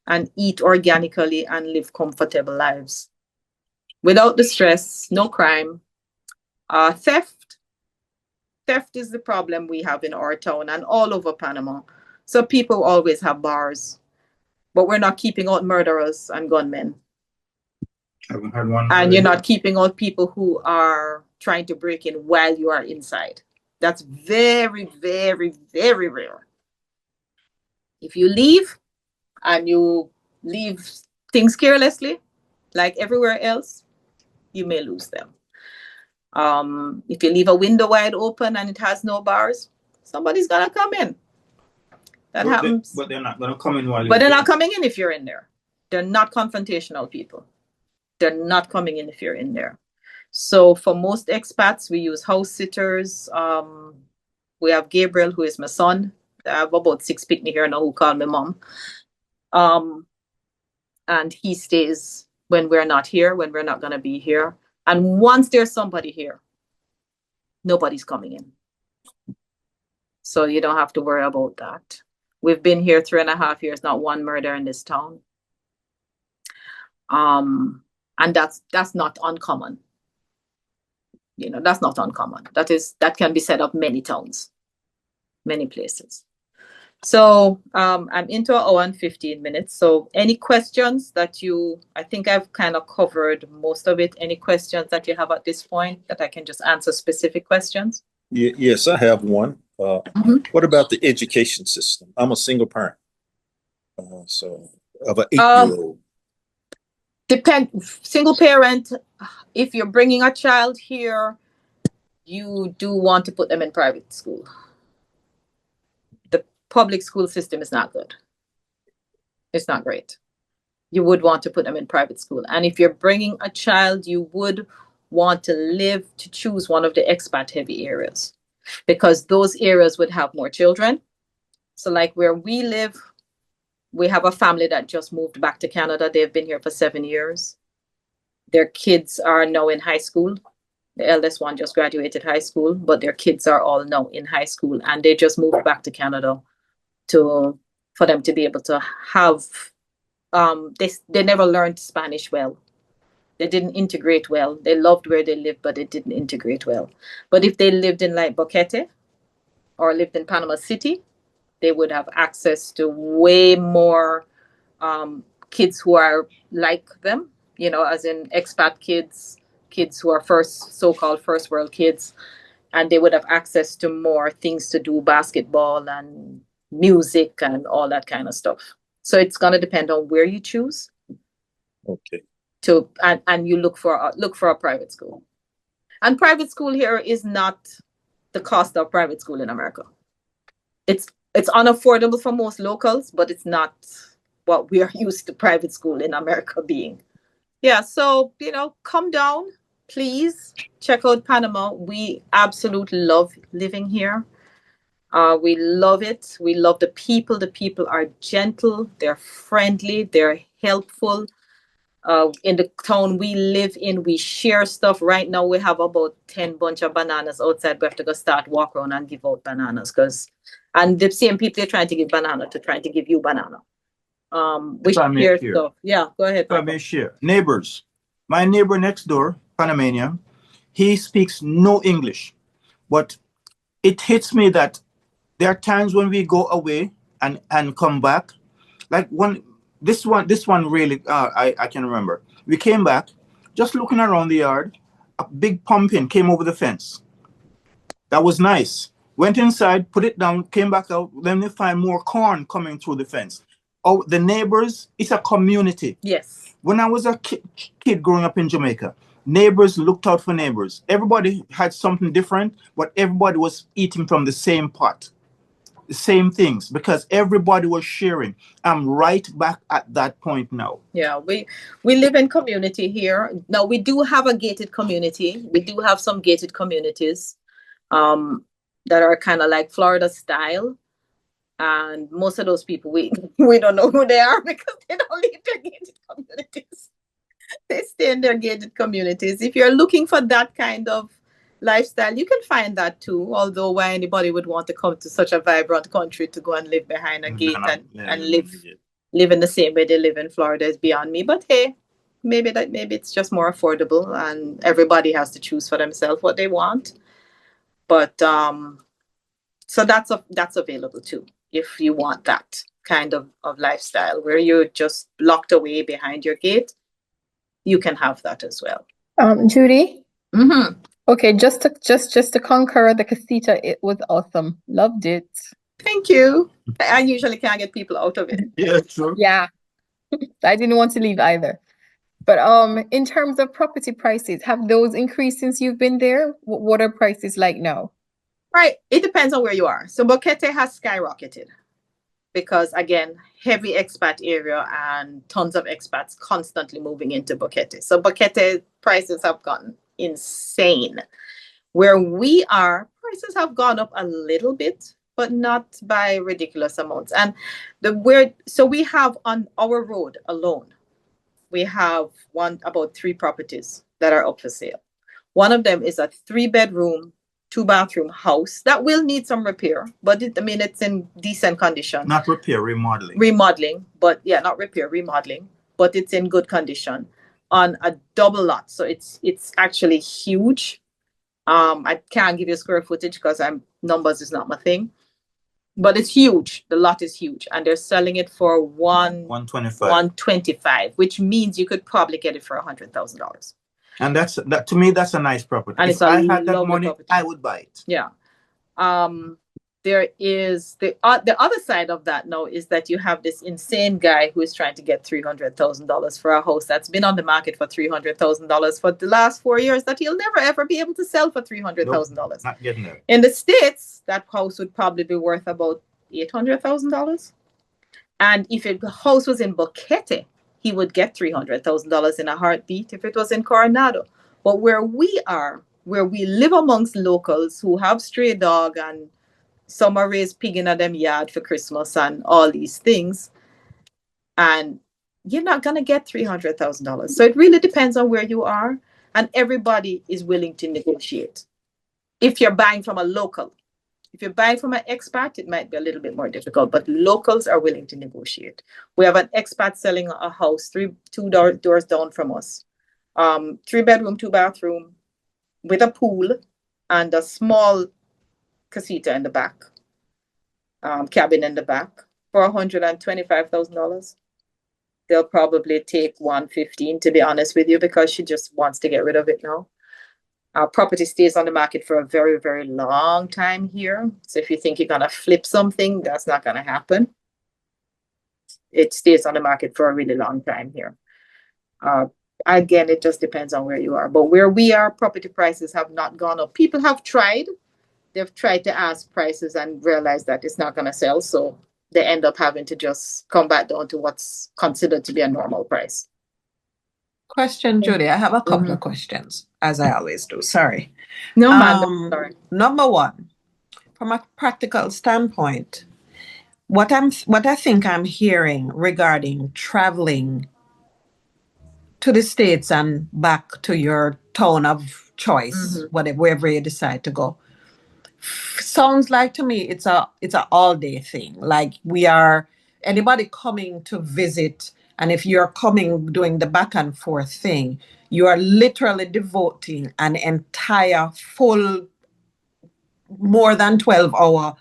and eat organically and live comfortable lives without the stress, no crime. Theft is the problem we have in our town and all over Panama. So people always have bars, but we're not keeping out murderers and gunmen. Haven't had one. And you're not keeping out people who are trying to break in while you are inside. That's very rare. If you leave and you leave things carelessly, like everywhere else, you may lose them. If you leave a window wide open and it has no bars, somebody's gonna come in. That happens. But they're not gonna come in while. But they're not coming in if you're in there. They're not confrontational people. They're not coming in if you're in there. So for most expats, we use house sitters. We have Gabriel, who is my son. I have about 6 picnic here now who call me mom. And he stays when we're not here, when we're not going to be here. And once there's somebody here, nobody's coming in. So you don't have to worry about that. We've been here 3.5 years, not one murder in this town. And that's not uncommon. You know, that's not uncommon. That can be said of many towns, many places. So I'm into an hour and 15 minutes. So any questions that I think I've kind of covered most of it. Any questions that you have at this point that I can just answer specific questions? Yes, I have one. What about the education system? I'm a single parent, so of an 8-year-old. Single parent, if you're bringing a child here, you do want to put them in private school. The public school system is not good. It's not great. You would want to put them in private school. And if you're bringing a child, you would want to choose one of the expat heavy areas, because those areas would have more children. So like where we live, we have a family that just moved back to Canada. They've been here for 7 years. Their kids are now in high school. The eldest one just graduated high school, but their kids are all now in high school, and they just moved back to Canada for them to be able to have, they never learned Spanish well. They didn't integrate well. They loved where they lived, but it didn't integrate well. But if they lived in like Boquete or lived in Panama City, they would have access to way more kids who are like them, you know, as in expat kids who are so-called first world kids, and they would have access to more things to do, basketball and music and all that kind of stuff. So it's going to depend on where you choose. Okay. And you look for a private school. And private school here is not the cost of private school in America. It's unaffordable for most locals, but it's not what we are used to private school in America being. Yeah, so, you know, come down, please check out Panama. We absolutely love living here. We love it. We love the people. The people are gentle. They're friendly. They're helpful. In the town we live in, we share stuff. Right now, we have about 10 bunch of bananas outside. We have to go start walk around and give out bananas and the same people they're trying to give banana to trying to give you banana. We share stuff. Yeah, go ahead. I may share. Neighbors. My neighbor next door, Panamanian, he speaks no English, but it hits me that there are times when we go away and come back. Like This one really, I can remember. We came back, just looking around the yard. A big pumpkin came over the fence. That was nice. Went inside, put it down, came back out. Then we find more corn coming through the fence. Oh, the neighbors, it's a community. Yes. When I was a kid growing up in Jamaica, neighbors looked out for neighbors. Everybody had something different, but everybody was eating from the same pot. The same things, because everybody was sharing. I'm right back at that point now. Yeah, we live in community here. Now we do have a gated community. We do have some gated communities that are kind of like Florida style. And most of those people, we don't know who they are because they don't leave their gated communities. They stay in their gated communities. If you're looking for that kind of lifestyle, you can find that too. Although why anybody would want to come to such a vibrant country to go and live behind a gate and live in the same way they live in Florida is beyond me. But hey, maybe it's just more affordable and everybody has to choose for themselves what they want. But so that's available too if you want that kind of lifestyle where you're just locked away behind your gate. You can have that as well. Judy. Mm-hmm. Okay, just to concur the casita, it was awesome. Loved it. Thank you. I usually can't get people out of it. Yeah, true. Yeah. I didn't want to leave either. But in terms of property prices, have those increased since you've been there? What are prices like now? Right. It depends on where you are. So Boquete has skyrocketed because, again, heavy expat area and tons of expats constantly moving into Boquete. So Boquete prices have gotten insane. Where we are, prices have gone up a little bit, but not by ridiculous amounts. And so we have on our road alone, we have about 3 properties that are up for sale. One of them is a 3-bedroom, 2-bathroom house that will need some repair, but it's in decent condition. Not repair, remodeling. Remodeling, but yeah, not repair, remodeling, but it's in good condition on a double lot. So it's actually huge. I can't give you square footage because numbers is not my thing, but it's huge. The lot is huge, and they're selling it for 125, which means you could probably get it for $100,000. And that to me, that's a nice property. And if I had that money, property, I would buy it. Yeah. There is the other side of that now is that you have this insane guy who is trying to get $300,000 for a house that's been on the market for $300,000 for the last 4 years that he'll never ever be able to sell for $300,000. Nope, not getting there. In the States, that house would probably be worth about $800,000. And if the house was in Boquete, he would get $300,000 in a heartbeat if it was in Coronado. But where we live amongst locals who have stray dog and some are raised pig in them yard for Christmas and all these things, and you're not going to get $300,000. So it really depends on where you are, and everybody is willing to negotiate. If you're buying from a local, if you're buying from an expat, it might be a little bit more difficult, but locals are willing to negotiate. We have an expat selling a house two doors down from us. 3-bedroom, 2-bathroom with a pool and a small casita in the back, cabin in the back for $125,000. They'll probably take $115,000, to be honest with you, because she just wants to get rid of it now. Our property stays on the market for a very, very long time here. So if you think you're gonna flip something, that's not gonna happen. It stays on the market for a really long time here. Again, it just depends on where you are. But where we are, property prices have not gone up. People have tried. They've tried to ask prices and realize that it's not going to sell. So they end up having to just come back down to what's considered to be a normal price. Question, Judy. I have a couple of questions, as I always do. Sorry. No, man. Sorry. Number one, from a practical standpoint, what I think I'm hearing regarding traveling to the States and back to your town of choice, wherever you decide to go, sounds like to me it's a all day thing. Like anybody coming to visit, and if you're coming doing the back and forth thing, you are literally devoting an entire full more than 12-hour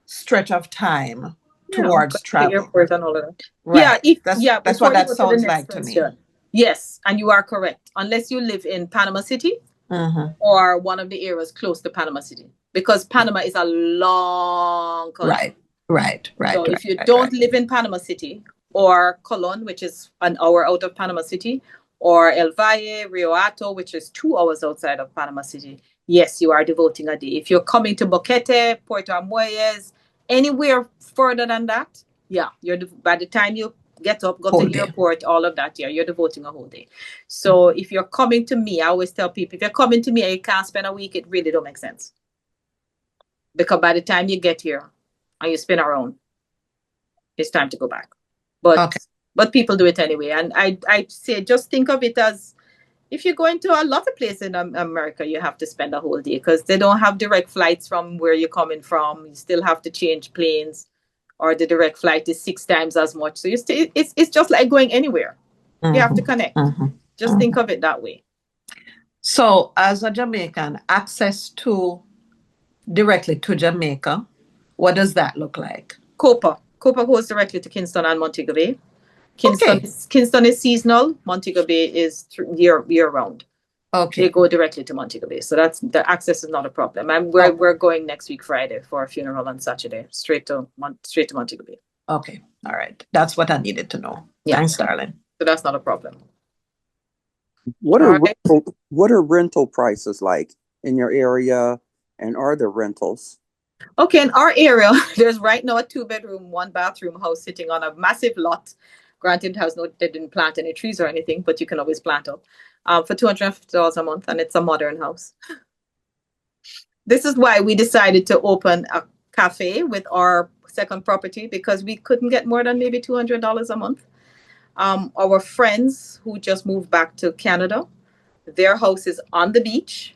stretch of time towards the travel. airport and all of that. Right. Yeah, That's before what you that go to the sounds next like to me. question. Yes, and you are correct. Unless you live in Panama City or one of the areas close to Panama City, because Panama is a long country. Right. So if you don't live in Panama City or Colon, which is an hour out of Panama City, or El Valle, Rio Hato, which is 2 hours outside of Panama City, yes, you are devoting a day. If you're coming to Boquete, Puerto Armuelles, anywhere further than that, yeah, by the time you get up, go to the airport, all of that, yeah, you're devoting a whole day. So if you're coming to me, I always tell people, if you're coming to me and you can't spend a week, it really don't make sense. Because by the time you get here and you spin around, it's time to go back. But people do it anyway. And I say, just think of it as, if you're going to a lot of places in America, you have to spend a whole day because they don't have direct flights from where you're coming from. You still have to change planes, or the direct flight is 6 times as much. So it's just like going anywhere. You have to connect. Just think of it that way. So as a Jamaican, access directly to Jamaica, what does that look like? Copa goes directly to Kingston and Montego Bay. Kingston is seasonal. Montego Bay is year round. Okay. They go directly to Montego Bay. So that's the access is not a problem. And we're going next week Friday for a funeral on Saturday, straight to Montego Bay. Okay. All right. That's what I needed to know. Yeah. Thanks, darling. So that's not a problem. What are rental prices like in your area, and are there rentals? Okay, in our area, there's right now a 2-bedroom, 1-bathroom house sitting on a massive lot. Granted, they didn't plant any trees or anything, but you can always plant up for $250 a month, and it's a modern house. This is why we decided to open a cafe with our second property, because we couldn't get more than maybe $200 a month. Our friends who just moved back to Canada, their house is on the beach,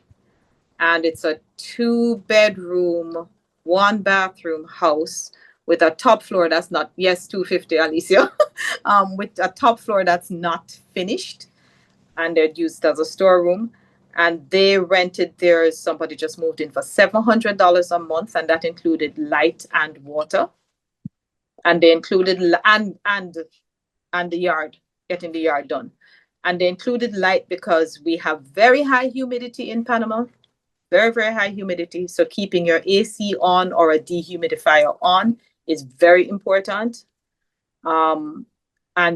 and it's a 2-bedroom, 1-bathroom house with a top floor that's not, yes, $250, Alicia, with a top floor that's not finished, and they're used as a storeroom. And they rented theirs, somebody just moved in, for $700 a month, and that included light and water. And they included, and the yard, getting the yard done. And they included light because we have very high humidity in Panama. Very, very high humidity. So keeping your AC on or a dehumidifier on is very important. And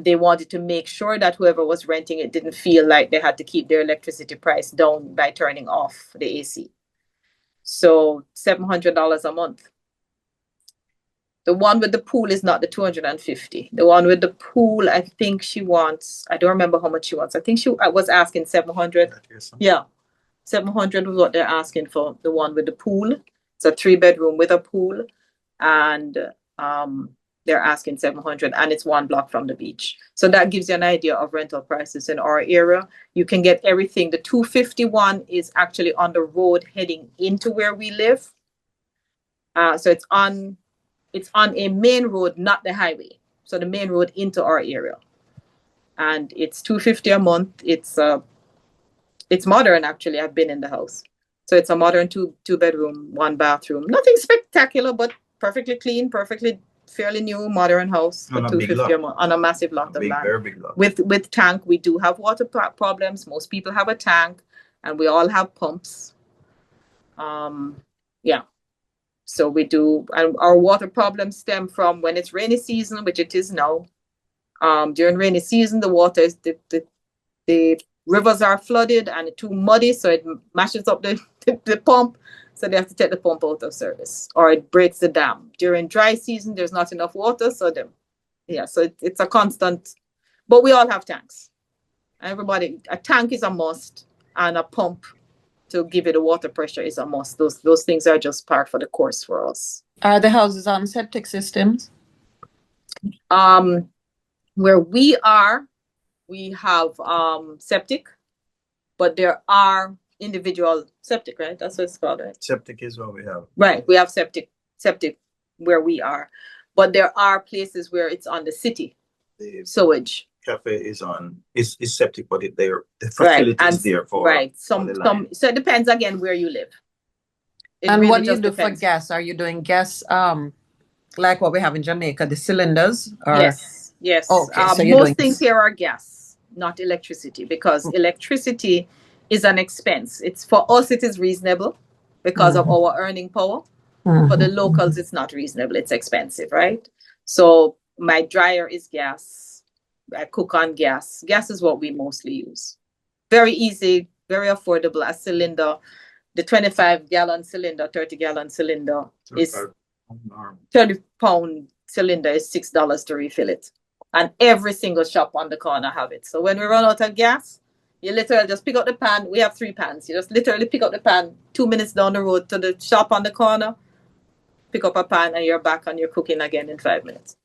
they wanted to make sure that whoever was renting it didn't feel like they had to keep their electricity price down by turning off the AC. So $700 a month. The one with the pool is not the $250. The one with the pool, I think she wants, I don't remember how much she wants. I think she was asking $700. Yeah. $700 was what they're asking for the one with the pool. It's a 3-bedroom with a pool, and they're asking $700, and it's 1 block from the beach. So that gives you an idea of rental prices in our area. You can get everything. The $251 is actually on the road heading into where we live. So it's on a main road, not the highway. So the main road into our area, and it's $250 a month. It's modern, actually. I've been in the house. So it's a modern 2-bedroom, 1-bathroom. Nothing spectacular, but perfectly clean, fairly new, modern house for $250 a month on a massive lot of land. Very big lot. With tank, we do have water problems. Most people have a tank, and we all have pumps. Yeah. So we do, and our water problems stem from when it's rainy season, which it is now. During rainy season, the water is the rivers are flooded and too muddy, so it mashes up the pump. So they have to take the pump out of service, or it breaks the dam. During dry season, there's not enough water, so it's a constant. But we all have tanks. A tank is a must, and a pump to give it a water pressure is a must. Those things are just par for the course for us. Are the houses on septic systems? Where we are, we have septic, but there are individual septic, right? That's what it's called, right? Septic is what we have. Right, we have septic where we are, but there are places where it's on the city sewage. Cafe is septic, but the facility is there for so it depends again where you live. And what do you do for gas? Are you doing gas like what we have in Jamaica, the cylinders? Or? Yes, yes. Okay, so most things here are gas, not electricity, because electricity is an expense. It's for us, it is reasonable because of our earning power. For the locals, it's not reasonable. It's expensive, right? So my dryer is gas. I cook on gas. Gas is what we mostly use. Very easy, very affordable. A cylinder, the 25-gallon cylinder, 30-gallon cylinder is 30-pound cylinder is $6 to refill it. And every single shop on the corner have it. So when we run out of gas, you literally just pick up the pan. We have 3 pans. You just literally pick up the pan 2 minutes down the road to the shop on the corner, pick up a pan, and you're back and you're cooking again in 5 minutes.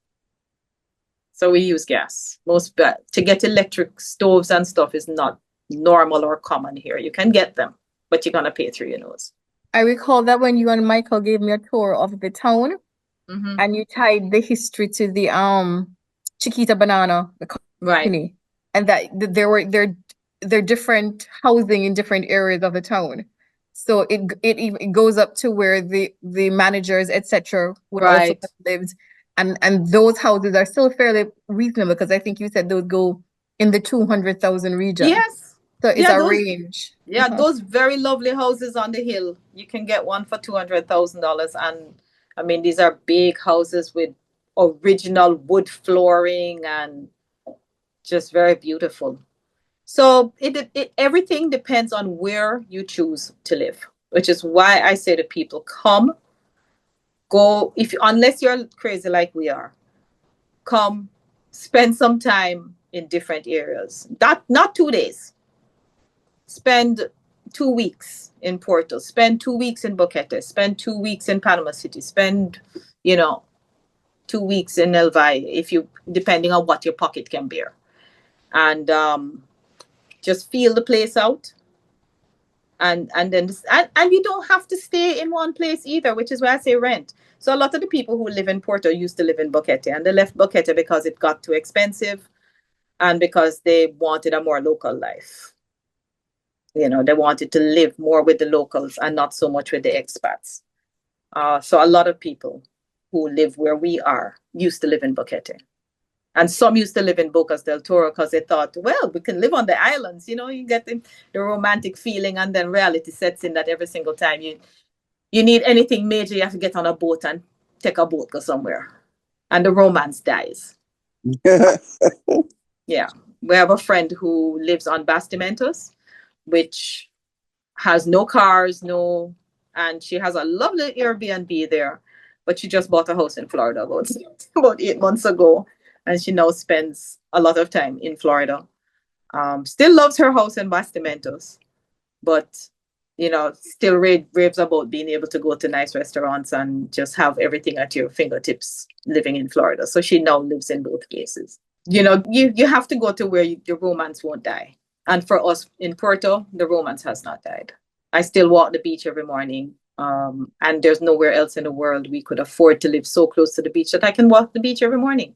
So we use gas. To get electric stoves and stuff is not normal or common here. You can get them, but you're gonna pay through your nose. I recall that when you and Michael gave me a tour of the town, and you tied the history to the Chiquita Banana, the company, right, and that they're different housing in different areas of the town. So it goes up to where the managers, etc., would also have lived. And those houses are still fairly reasonable, because I think you said those go in the 200,000 region. Yes. So it's a range. Yeah, those very lovely houses on the hill. You can get one for $200,000. And I mean, these are big houses with original wood flooring and just very beautiful. So everything depends on where you choose to live, which is why I say to people, go, unless you're crazy like we are, come spend some time in different areas. Not 2 days. Spend 2 weeks in Porto, spend 2 weeks in Boquete, spend 2 weeks in Panama City, spend 2 weeks in El Valle, depending on what your pocket can bear. And just feel the place out. And you don't have to stay in one place either, which is why I say rent. So a lot of the people who live in Porto used to live in Boquete, and they left Boquete because it got too expensive and because they wanted a more local life. They wanted to live more with the locals and not so much with the expats. So a lot of people who live where we are used to live in Boquete. And some used to live in Bocas del Toro because they thought, well, we can live on the islands. You get the romantic feeling, and then reality sets in that every single time you need anything major, you have to get on a boat and take a boat go somewhere. And the romance dies. Yeah. We have a friend who lives on Bastimentos, which has no cars, and she has a lovely Airbnb there, but she just bought a house in Florida about 8 months ago, and she now spends a lot of time in Florida. Still loves her house in Bastimentos, but still raves about being able to go to nice restaurants and just have everything at your fingertips living in Florida. So she now lives in both places. You have to go to where your romance won't die. And for us in Porto, the romance has not died. I still walk the beach every morning. And there's nowhere else in the world we could afford to live so close to the beach that I can walk the beach every morning.